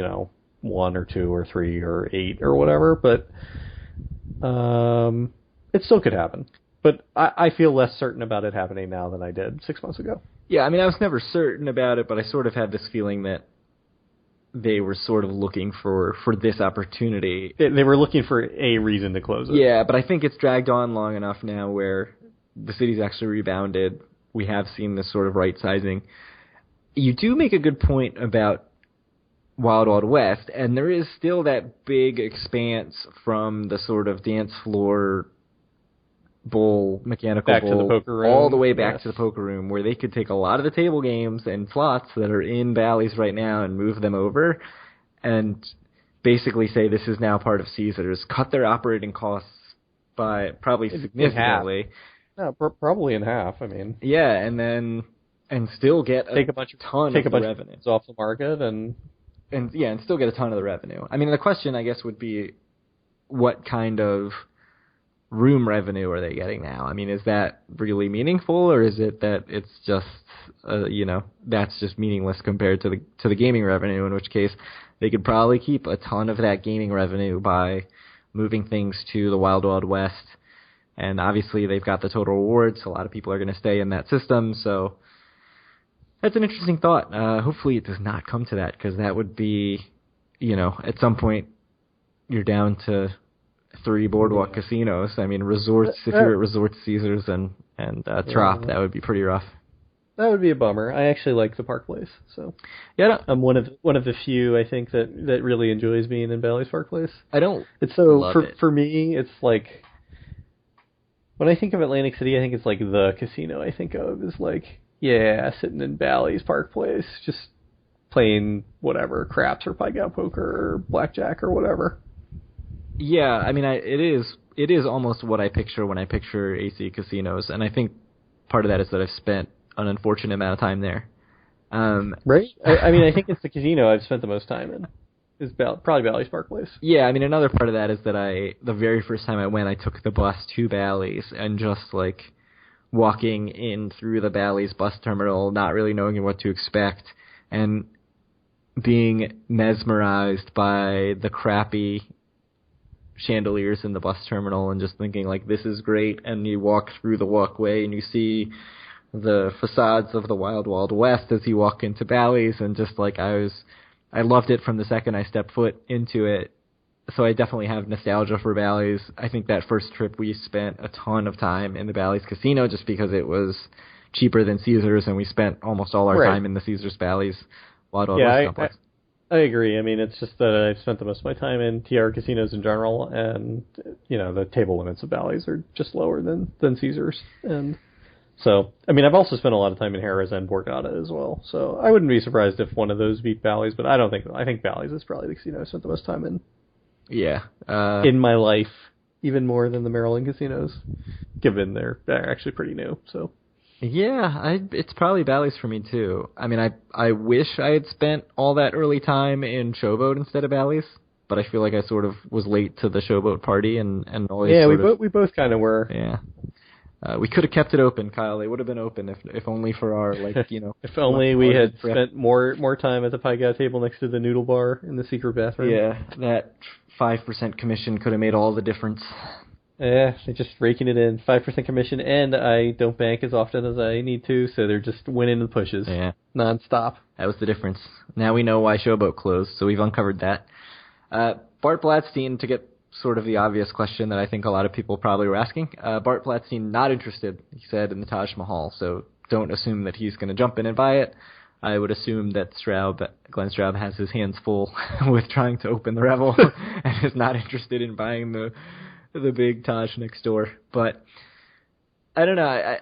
1 or 2 or 3 or 8 or whatever. But it still could happen. But I feel less certain about it happening now than I did 6 months ago. Yeah, I mean, I was never certain about it, but I sort of had this feeling that they were sort of looking for this opportunity. They were looking for a reason to close it. Yeah, but I think it's dragged on long enough now where the city's actually rebounded. We have seen this sort of right-sizing. You do make a good point about Wild Wild West, and there is still that big expanse from the sort of dance floor bowl, mechanical back bowl, to the poker room. all the way back to the poker room, where they could take a lot of the table games and slots that are in Bally's right now and move them over and basically say this is now part of Caesars, cut their operating costs by probably significantly. No, probably in half, I mean. Yeah, and still get take a bunch of revenue off the market and still get a ton of the revenue. I mean, the question, I guess, would be what kind of room revenue are they getting now? I mean, is that really meaningful, or is it that it's just, that's just meaningless compared to the gaming revenue, in which case they could probably keep a ton of that gaming revenue by moving things to the Wild Wild West. And obviously they've got the total rewards. So a lot of people are going to stay in that system. So that's an interesting thought. Hopefully it does not come to that, because that would be, at some point you're down to 3 boardwalk casinos. I mean, resorts, if you're at Resort Caesars and Trop, that would be pretty rough. That would be a bummer. I actually like the Park Place, so yeah, I'm one of the few, I think, that really enjoys being in Bally's Park Place. I don't. It's so for me, it's like when I think of Atlantic City, I think it's like the casino. I think of is like sitting in Bally's Park Place, just playing whatever craps or pie-gow poker or blackjack or whatever. Yeah, I mean, it is almost what I picture when I picture AC casinos, and I think part of that is that I've spent an unfortunate amount of time there. Right? I mean, I think it's the casino I've spent the most time in. Is probably Bally's Park Place. Yeah, I mean, another part of that is that the very first time I went, I took the bus to Bally's, and just like walking in through the Bally's bus terminal, not really knowing what to expect, and being mesmerized by the crappy chandeliers in the bus terminal and just thinking like, this is great. And you walk through the walkway and you see the facades of the Wild Wild West as you walk into Bally's, and just like I loved it from the second I stepped foot into it. So I definitely have nostalgia for Bally's. I think that first trip we spent a ton of time in the Bally's casino just because it was cheaper than Caesars, and we spent almost all our time in the Caesars Bally's Wild Wild West complex. I agree. I mean, it's just that I've spent the most of my time in TR casinos in general, and the table limits of Bally's are just lower than Caesars, and so I mean, I've also spent a lot of time in Harrah's and Borgata as well. So I wouldn't be surprised if one of those beat Bally's, but I think Bally's is probably the casino I spent the most time in. Yeah, in my life, even more than the Maryland casinos, given they're actually pretty new. So. Yeah, it's probably Bally's for me too. I mean, I wish I had spent all that early time in Showboat instead of Bally's, but I feel like I sort of was late to the Showboat party and always. Yeah, we both kind of were. Yeah, we could have kept it open, Kyle. They would have been open if only for our if only we had spent more time at the pie-gow table next to the noodle bar in the secret bathroom. Yeah, that 5% commission could have made all the difference. Yeah, they're just raking it in. 5% commission, and I don't bank as often as I need to, so they're just winning the pushes. Yeah. Non-stop. That was the difference. Now we know why Showboat closed, so we've uncovered that. Bart Blatstein, to get sort of the obvious question that I think a lot of people probably were asking, Bart Blatstein not interested, he said, in the Taj Mahal, so don't assume that he's going to jump in and buy it. I would assume that Glenn Straub has his hands full with trying to open the Revel and is not interested in buying the big Taj next door. But I don't know.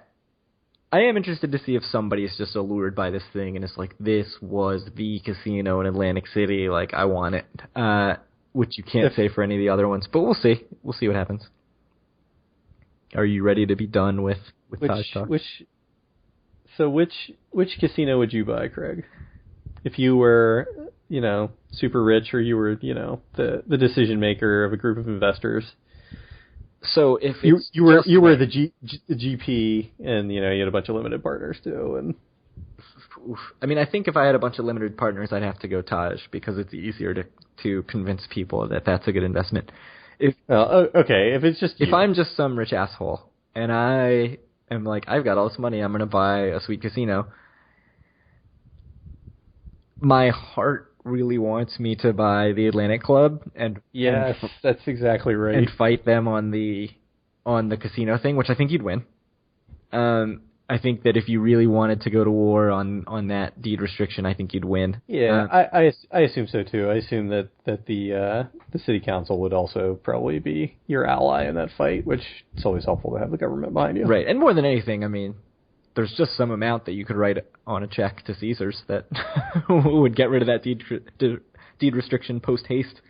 I am interested to see if somebody is just allured by this thing and it's like, this was the casino in Atlantic City, like, I want it, which you can't say for any of the other ones, but we'll see. We'll see what happens. Are you ready to be done with Taj talk? Which casino would you buy, Craig? If you were, super rich, or you were, the decision maker of a group of investors. So if you were the GP, and you had a bunch of limited partners too, and I mean, I think if I had a bunch of limited partners, I'd have to go Taj because it's easier to convince people that that's a good investment. Okay, if I'm just some rich asshole and I am like, I've got all this money, I'm going to buy a sweet casino. My heart really wants me to buy the Atlantic Club that's exactly right. And fight them on the casino thing, which I think you'd win. I think that if you really wanted to go to war on that deed restriction, I think you'd win. Yeah, I assume so too. I assume that the city council would also probably be your ally in that fight, which it's always helpful to have the government behind you. Right, and more than anything, I mean, there's just some amount that you could write on a check to Caesars that would get rid of that deed restriction post haste.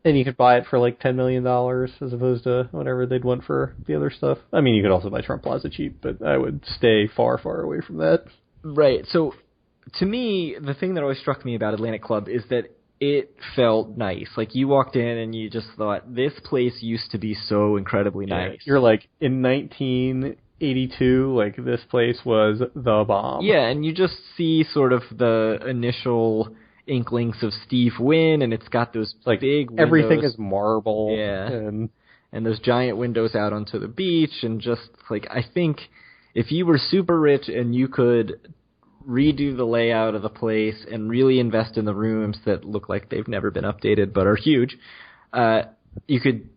And you could buy it for like $10 million as opposed to whatever they'd want for the other stuff. I mean, you could also buy Trump Plaza cheap, but I would stay far, far away from that. Right. So, to me, the thing that always struck me about Atlantic Club is that it felt nice. Like, you walked in and you just thought, this place used to be so incredibly nice. You're like, in 1982, like, this place was the bomb. Yeah, and you just see sort of the initial inklings of Steve Wynn, and it's got those like big windows. Everything is marble. Yeah. And those giant windows out onto the beach, and just like, I think if you were super rich and you could redo the layout of the place and really invest in the rooms that look like they've never been updated but are huge, you could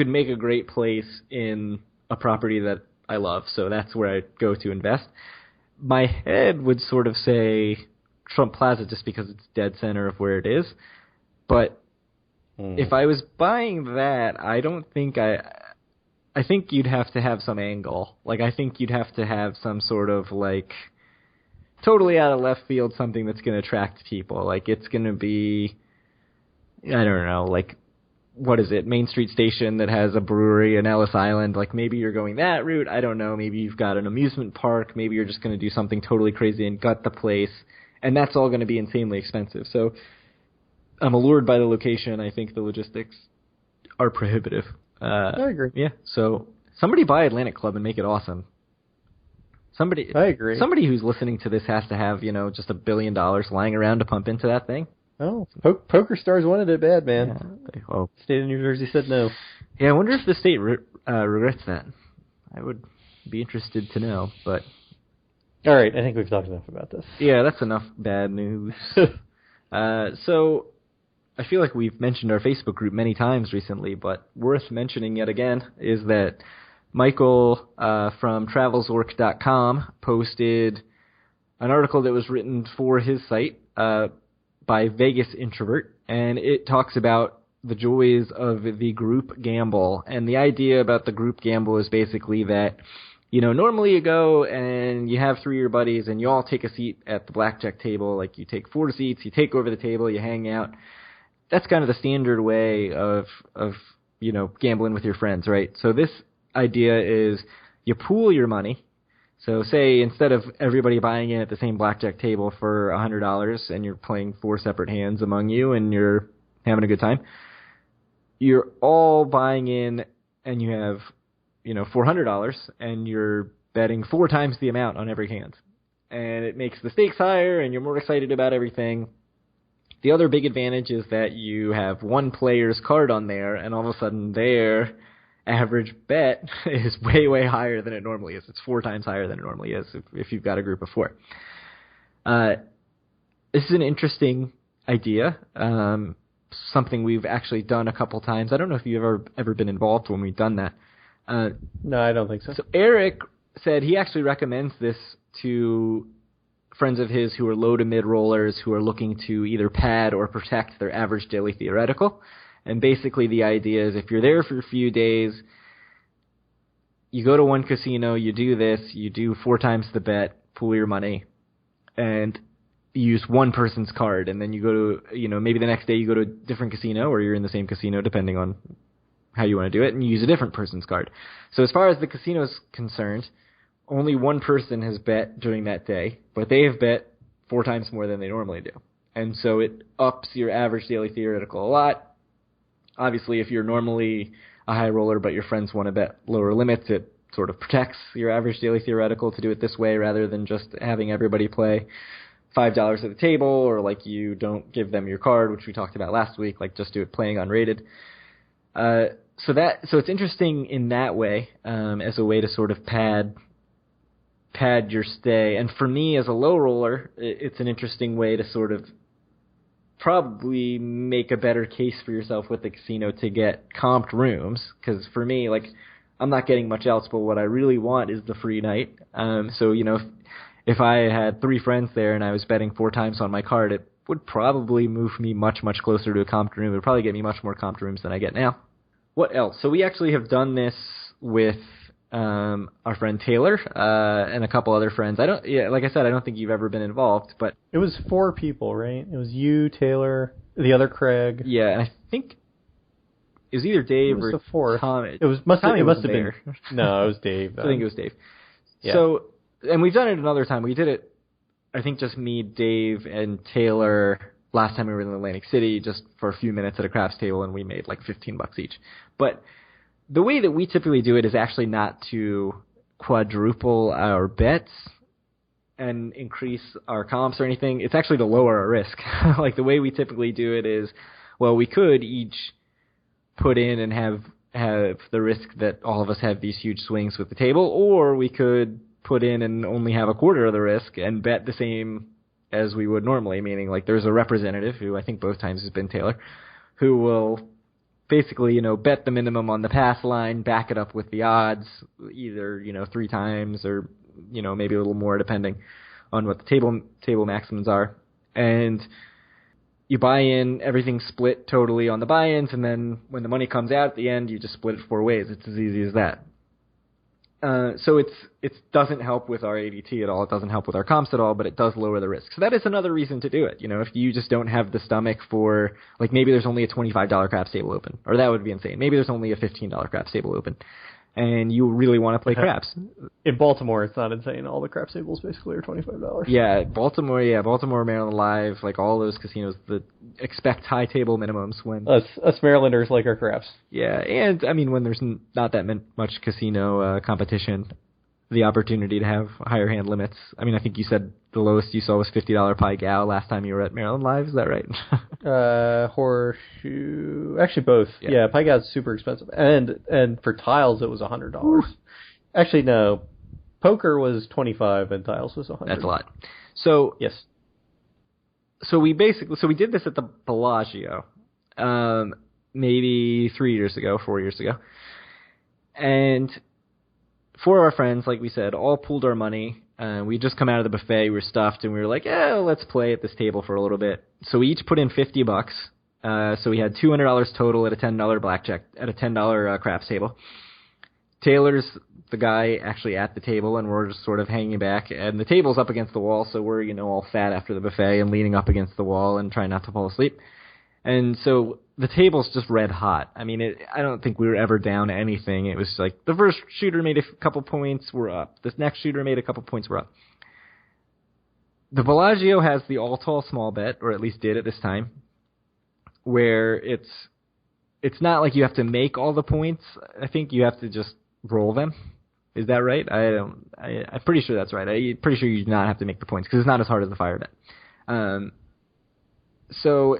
make a great place in a property that I love. So that's where I'd go to invest. My head would sort of say Trump Plaza just because it's dead center of where it is. But if I was buying that, I don't think I think you'd have to have some angle. Like, I think you'd have to have some sort of, like, totally out of left field, something that's going to attract people. Like, it's going to be, I don't know, like, what is it, Main Street Station that has a brewery in Ellis Island. Like, maybe you're going that route. I don't know. Maybe you've got an amusement park. Maybe you're just going to do something totally crazy and gut the place. And that's all going to be insanely expensive. So I'm allured by the location. I think the logistics are prohibitive. I agree. Yeah. So somebody buy Atlantic Club and make it awesome. I agree. Somebody who's listening to this has to have, just $1 billion lying around to pump into that thing. Oh, Poker Stars wanted it bad, man. Yeah. Well, state of New Jersey said no. Yeah, I wonder if the state regrets that. I would be interested to know, but... All right, I think we've talked enough about this. Yeah, that's enough bad news. So, I feel like we've mentioned our Facebook group many times recently, but worth mentioning yet again is that Michael from travelsork.com posted an article that was written for his site by Vegas Introvert, and it talks about the joys of the group gamble. And the idea about the group gamble is basically that normally you go and you have 3 of your buddies and you all take a seat at the blackjack table. Like, you take 4 seats, you take over the table, you hang out. That's kind of the standard way of gambling with your friends, right? So this idea is you pool your money. So say instead of everybody buying in at the same blackjack table for $100 and you're playing 4 separate hands among you and you're having a good time, you're all buying in and you have $400, and you're betting 4 times the amount on every hand. And it makes the stakes higher, and you're more excited about everything. The other big advantage is that you have one player's card on there, and all of a sudden their average bet is way, way higher than it normally is. It's 4 times higher than it normally is if you've got a group of 4. This is an interesting idea, something we've actually done a couple times. I don't know if you've ever been involved when we've done that. No, I don't think so. So Eric said he actually recommends this to friends of his who are low to mid rollers who are looking to either pad or protect their average daily theoretical. And basically the idea is if you're there for a few days, you want to take a seat at the blackjack table for $100, and you're playing 4 separate hands among you, and you're having a good time. That's kind of the standard way of gambling with your friends, right? So this idea is you pool your money. So say instead of everybody buying in at the same blackjack table for $100 and you're playing 4 separate hands among you, and you're having a good time. You're all buying in and you have $400, and you go to one casino, you do this, you do 4 times the bet, pool your money, and you use one person's card, and then you go to, maybe the next day you go to a different casino, or you're in the same casino, depending on how you want to do it, and you use a different person's card. So as far as the casino is concerned, only one person has bet during that day, but they have bet 4 times more than they normally do. And so it ups your average daily theoretical a lot. Obviously, if you're normally a high roller, but your friends want to bet lower limits, it sort of protects your average daily theoretical to do it this way rather than just having everybody play $5 at the table, or like you don't give them your card, which we talked about last week, like just do it playing unrated. So it's interesting in that way, as a way to sort of pad your stay. And for me as a low roller, it's an interesting way to sort of probably make a better case for yourself with the casino to get comped rooms, because for me, like, I'm not getting much else, but what I really want is the free night. So if I had 3 friends there and I was betting 4 times on my card, it would probably move me much, much closer to a comped room. It would probably get me much more comped rooms than I get now. What else? So we actually have done this with our friend Taylor and a couple other friends. Like I said, I don't think you've ever been involved, but it was 4 people, right? It was you, Taylor, the other Craig. Yeah, and I think it was either Dave or the 4th. Tom. It must have been. No, it was Dave. I think it was Dave. Yeah. So, and we've done it another time. We did it, I think, just me, Dave, and Taylor last time we were in Atlantic City, just for a few minutes at a craps table, and we made like $15 each. But the way that we typically do it is actually not to quadruple our bets and increase our comps or anything. It's actually to lower our risk. Like the way we typically do it is, well, we could each put in and have the risk that all of us have these huge swings with the table, or we could put in and only have a quarter of the risk and bet the same as we would normally, meaning like there's a representative, who I think both times has been Taylor, who will basically, bet the minimum on the pass line, back it up with the odds, either, 3 times or, maybe a little more depending on what the table maximums are. And you buy in, everything's split totally on the buy-ins, and then when the money comes out at the end, you just split it 4 ways. It's as easy as that. So it doesn't help with our ADT at all. It doesn't help with our comps at all, but it does lower the risk. So that is another reason to do it. If you just don't have the stomach for, like, maybe there's only a $25 craps table open, or that would be insane. Maybe there's only a $15 craps table open, and you really want to play craps. In Baltimore, it's not insane. All the craps tables basically are $25. Yeah, Baltimore, Maryland Live, like all those casinos that expect high table minimums when... Us Marylanders like our craps. Yeah, and, I mean, when there's not that much casino competition, the opportunity to have higher hand limits. I mean, I think you said the lowest you saw was $50 Pi Gal last time you were at Maryland Live. Is that right? Horseshoe. Actually, both. Yeah, Pi Gal is super expensive, and for tiles it was $100. Actually, no. Poker was $25 and tiles was $100. That's a lot. So yes. So we did this at the Bellagio, maybe 4 years ago, and 4 of our friends, like we said, all pooled our money. We just come out of the buffet, we were stuffed, and we were like, let's play at this table for a little bit. So we each put in $50. So we had $200 total at a $10 blackjack, at a $10 craps table. Taylor's the guy actually at the table, and we're just sort of hanging back, and the table's up against the wall, so we're, all fat after the buffet and leaning up against the wall and trying not to fall asleep. And so the table's just red hot. I mean, I don't think we were ever down anything. It was like the first shooter made a couple points, we're up. This next shooter made a couple points, we're up. The Bellagio has the all-tall small bet, or at least did at this time, where it's not like you have to make all the points. I think you have to just roll them. Is that right? I'm pretty sure that's right. I'm pretty sure you do not have to make the points because it's not as hard as the fire bet. So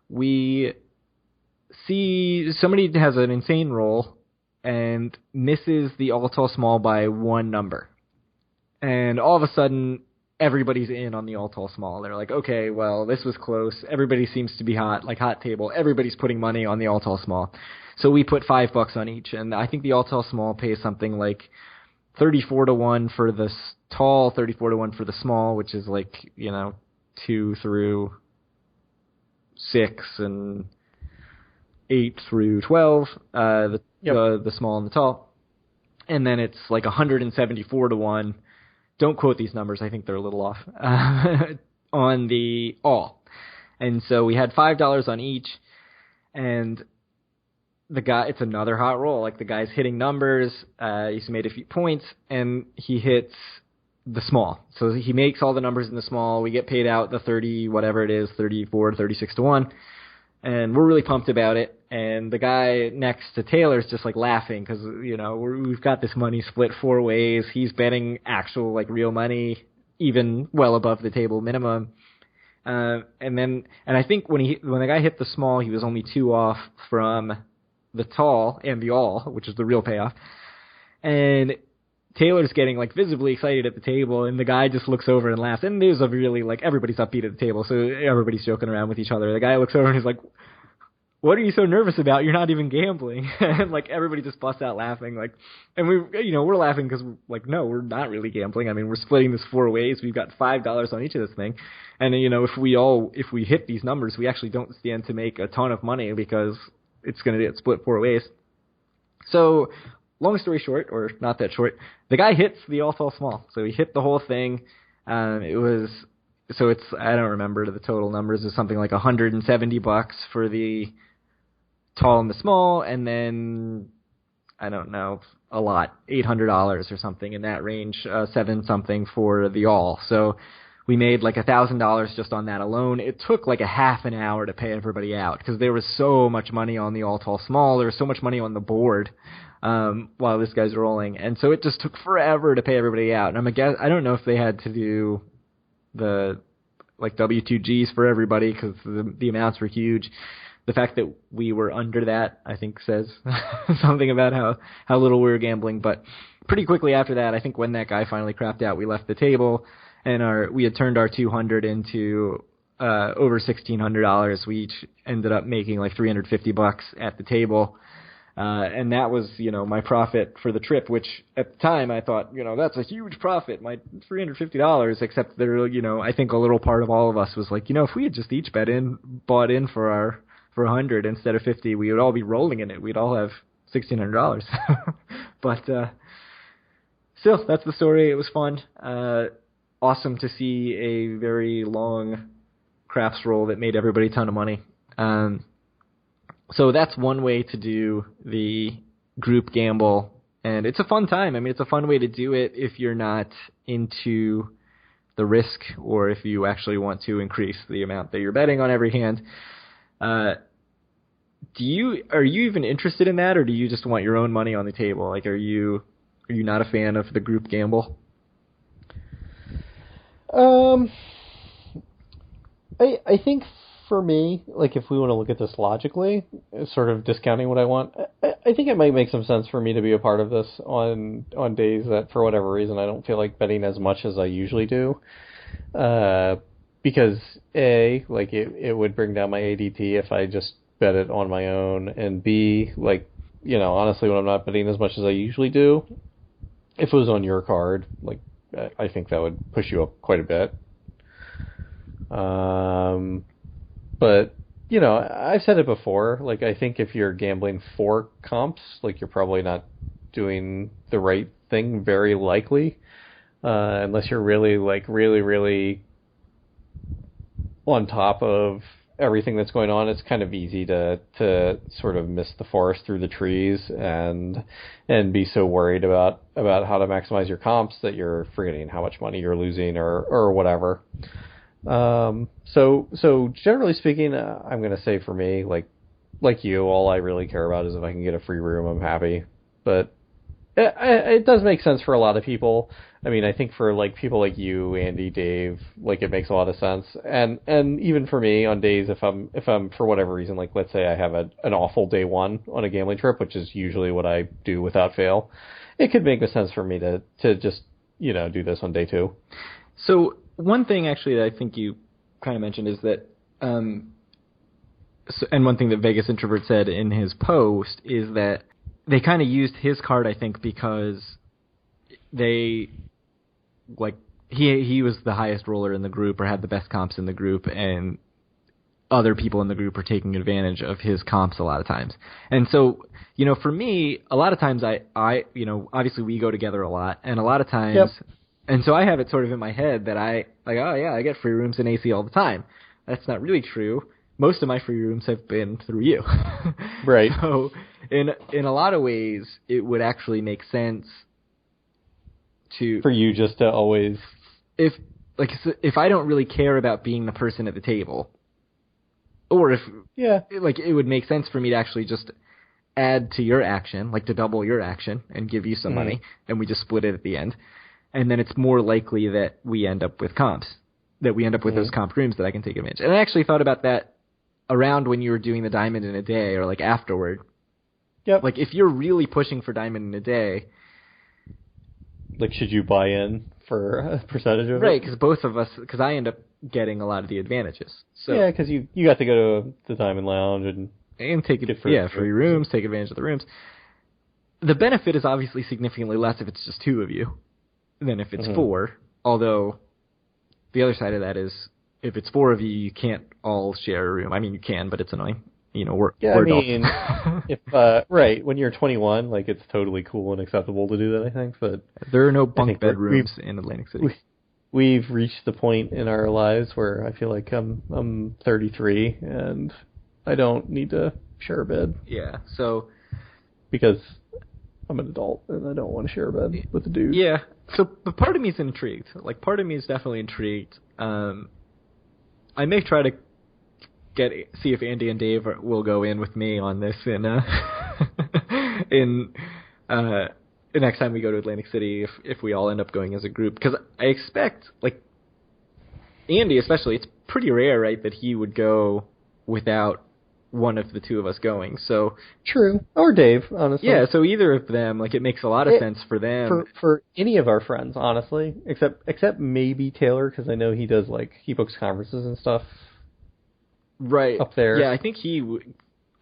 we see somebody has an insane roll and misses the all tall small by 1 number. And all of a sudden, everybody's in on the all tall small. They're like, okay, well, this was close. Everybody seems to be hot, like hot table. Everybody's putting money on the all tall small. So we put $5 on each, and I think the all tall small pays something like 34-1 for the tall, 34-1 for the small, which is like 2 through 6 and 8 through 12. The small and the tall. and then it's like 174 to 1. Don't quote these numbers. I think they're a little off. On the all. And so we had $5 on each, and the guy, it's another hot roll. Like, the guy's hitting numbers. He's made a few points, and he hits the small. So he makes all the numbers in the small. We get paid out the 30, whatever it is, 34, 36 to 1. And we're really pumped about it. And the guy next to Taylor's just like laughing because, we've got this money split 4 ways. He's betting actual, like, real money, even well above the table minimum. And I think when the guy hit the small, he was only 2 off from the tall and the all, which is the real payoff. And Taylor's getting, like, visibly excited at the table, and the guy just looks over and laughs. And there's a really, like, everybody's upbeat at the table, so everybody's joking around with each other. The guy looks over and he's like, "What are you so nervous about? You're not even gambling." And, like, everybody just busts out laughing. Like, and we're laughing because, like, no, we're not really gambling. I mean, we're splitting this 4 ways. We've got $5 on each of this thing. And, if we hit these numbers, we actually don't stand to make a ton of money because it's going to get split 4 ways. So, long story short, or not that short, the guy hits the all tall small. So he hit the whole thing. I don't remember the total numbers. It's something like $170 for the tall and the small, and then, I don't know, a lot, $800 or something in that range, 7 something for the all. So we made like $1,000 just on that alone. It took like a half an hour to pay everybody out because there was so much money on the all tall small. There was so much money on the board while this guy's rolling, and so it just took forever to pay everybody out. And I don't know if they had to do the like W2Gs for everybody because the amounts were huge. The fact that we were under that, I think, says something about how little we were gambling. But pretty quickly after that, I think when that guy finally crapped out, we left the table, and we had turned our $200 into over $1,600. We each ended up making like $350 at the table. And that was, my profit for the trip, which at the time I thought, that's a huge profit, my $350, except there, I think a little part of all of us was like, if we had just each bought in for 100 instead of 50, we would all be rolling in it. We'd all have $1,600. But, still, that's the story. It was fun. Awesome to see a very long craps roll that made everybody a ton of money. So that's one way to do the group gamble, and it's a fun time. I mean, it's a fun way to do it if you're not into the risk or if you actually want to increase the amount that you're betting on every hand. Are you even interested in that, or do you just want your own money on the table? Like, are you not a fan of the group gamble? I think for me, like, if we want to look at this logically, sort of discounting what I want, I think it might make some sense for me to be a part of this on days that, for whatever reason, I don't feel like betting as much as I usually do. Because A, like, it would bring down my ADT if I just bet it on my own, and B, like, honestly, when I'm not betting as much as I usually do, if it was on your card, like, I think that would push you up quite a bit. But, I've said it before, like, I think if you're gambling for comps, like, you're probably not doing the right thing, very likely, unless you're really, like, really on top of everything that's going on. It's kind of easy to sort of miss the forest through the trees and be so worried about how to maximize your comps that you're forgetting how much money you're losing or whatever. So generally speaking, I'm going to say for me, like you, all I really care about is if I can get a free room, I'm happy. But it does make sense for a lot of people. I mean, I think for like people like you, Andy, Dave, like it makes a lot of sense. And even for me on days, if I'm for whatever reason, like let's say I have an awful day one on a gambling trip, which is usually what I do without fail, it could make sense for me to just, do this on day 2. So one thing actually that I think you kind of mentioned is that, and one thing that Vegas Introvert said in his post is that they kind of used his card, I think, because they, like, he was the highest roller in the group or had the best comps in the group, and other people in the group are taking advantage of his comps a lot of times. And so for me, a lot of times obviously we go together a lot, and a lot of times, Yep. and so I have it sort of in my head that I get free rooms in AC all the time. That's not really true. Most of my free rooms have been through you. Right. So in a lot of ways, it would actually make sense for you just to always, if I don't really care about being the person at the table, or if it would make sense for me to actually just add to your action, like to double your action and give you some money, and we just split it at the end, and then it's more likely that we end up with comps, that we end up with those comp rooms that I can take advantage. And I actually thought about that around when you were doing the diamond in a day, or like afterward. Yep. Like if you're really pushing for diamond in a day, like should you buy in for a percentage of it? Right, because I end up getting a lot of the advantages. So yeah, because you got to go to the Diamond Lounge and take it, free rooms, take advantage of the rooms. The benefit is obviously significantly less if it's just two of you than if it's four. Although the other side of that is if it's four of you, you can't all share a room. I mean, you can, but it's annoying. We're adults. If when you're 21, like it's totally cool and acceptable to do that, I think. But there are no bunk bed rooms in Atlantic City. We've reached the point in our lives where I feel like I'm 33 and I don't need to share a bed. Yeah, so because I'm an adult and I don't want to share a bed with a dude. Yeah, so but part of me is intrigued. Like part of me is definitely intrigued. I may try to see if Andy and Dave will go in with me on this in the next time we go to Atlantic City, if we all end up going as a group, because I expect, like, Andy especially, it's pretty rare, right, that he would go without one of the two of us going. So true, or Dave, honestly. Yeah, so either of them, like, it makes a lot of sense for them. For any of our friends, honestly, except maybe Taylor, because I know he does he books conferences and stuff. Right up there. Yeah, I think he,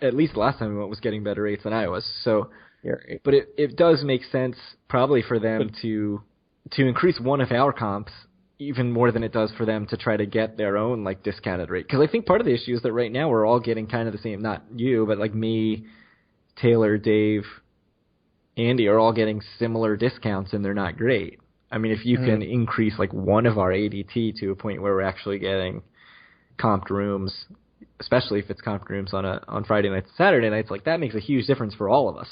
at least last time we went, was getting better rates than I was. So. Yeah, right. But it does make sense probably for them to increase one of our comps even more than it does for them to try to get their own discounted rate. Because I think part of the issue is that right now we're all getting kind of the same, not you, but me, Taylor, Dave, Andy are all getting similar discounts and they're not great. I mean, if you can increase one of our ADT to a point where we're actually getting comped rooms, especially if it's comped rooms on Friday nights and Saturday nights, that makes a huge difference for all of us.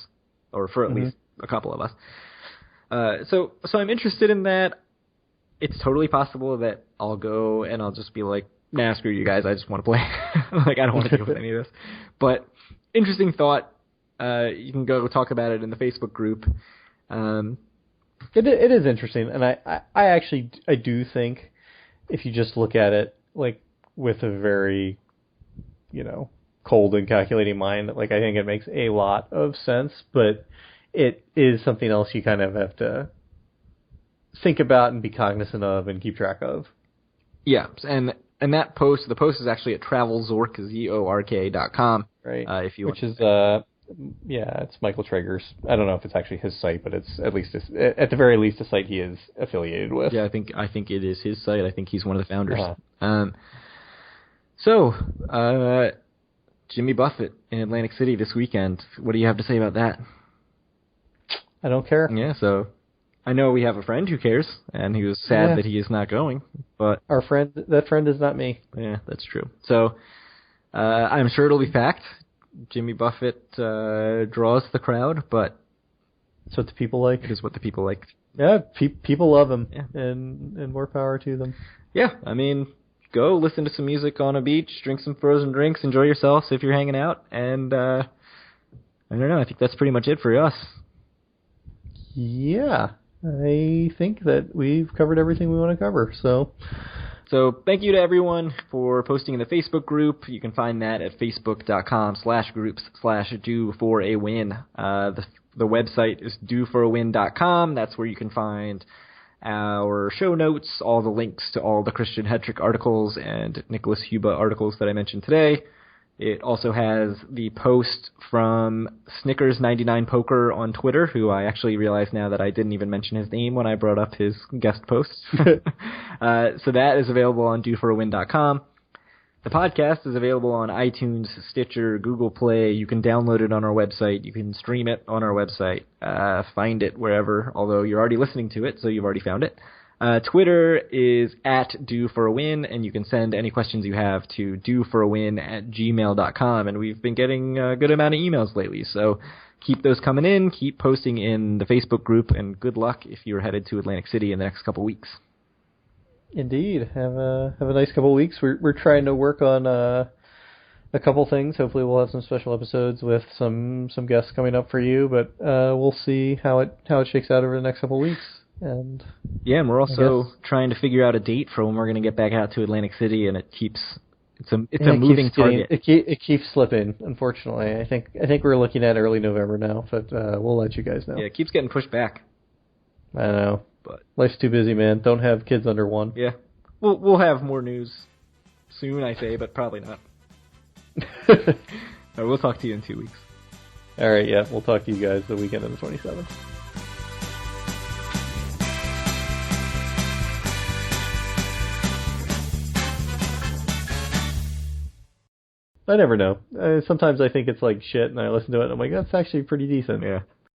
Or for at least a couple of us. So I'm interested in that. It's totally possible that I'll go and I'll just be like, nah, screw you guys, I just want to play. I don't want to deal with any of this. But interesting thought. You can go talk about it in the Facebook group. It is interesting, and I do think if you just look at it with a very, cold and calculating mind, I think it makes a lot of sense, but it is something else you kind of have to think about and be cognizant of and keep track of. Yeah, and that post, the post is actually at travelzork.com. Right. If you Which is it's Michael Traeger's. I don't know if it's actually his site, but it's at the very least a site he is affiliated with. Yeah, I think it is his site. I think he's one of the founders. Uh-huh. Jimmy Buffett in Atlantic City this weekend. What do you have to say about that? I don't care. Yeah, so I know we have a friend who cares, and he was sad that he is not going. But that friend is not me. Yeah, that's true. So I'm sure it'll be packed. Jimmy Buffett draws the crowd, but it's what the people like. It is what the people like. Yeah, people love him, yeah. and more power to them. Yeah, I mean, go listen to some music on a beach, drink some frozen drinks, enjoy yourselves if you're hanging out, and I don't know, I think that's pretty much it for us. Yeah, I think that we've covered everything we want to cover, so thank you to everyone for posting in the Facebook group. You can find that at facebook.com/groups/do4awin. The website is doforawin.com. That's where you can find our show notes, all the links to all the Christian Hetrick articles and Nicholas Huba articles that I mentioned today. It also has the post from Snickers99 Poker on Twitter, who I actually realize now that I didn't even mention his name when I brought up his guest post. So that is available on doforawin.com. The podcast is available on iTunes, Stitcher, Google Play. You can download it on our website. You can stream it on our website. Find it wherever, although you're already listening to it, so you've already found it. Twitter is @DoForAWin, and you can send any questions you have to doforawin@gmail.com. And we've been getting a good amount of emails lately, so keep those coming in. Keep posting in the Facebook group, and good luck if you're headed to Atlantic City in the next couple weeks. Indeed. Have a nice couple of weeks. We're trying to work on a couple things. Hopefully we'll have some special episodes with some guests coming up for you, but we'll see how it shakes out over the next couple of weeks. And we're also trying to figure out a date for when we're going to get back out to Atlantic City, and it's a moving target. It keeps slipping, unfortunately. I think we're looking at early November now, but we'll let you guys know. Yeah, it keeps getting pushed back. I know. But life's too busy, man. Don't have kids under 1. Yeah. We'll have more news soon, I say, but probably not. All right, we'll talk to you in 2 weeks. All right, yeah. We'll talk to you guys the weekend of the 27th. I never know. Sometimes I think it's like shit, and I listen to it, and I'm like, that's actually pretty decent. Yeah.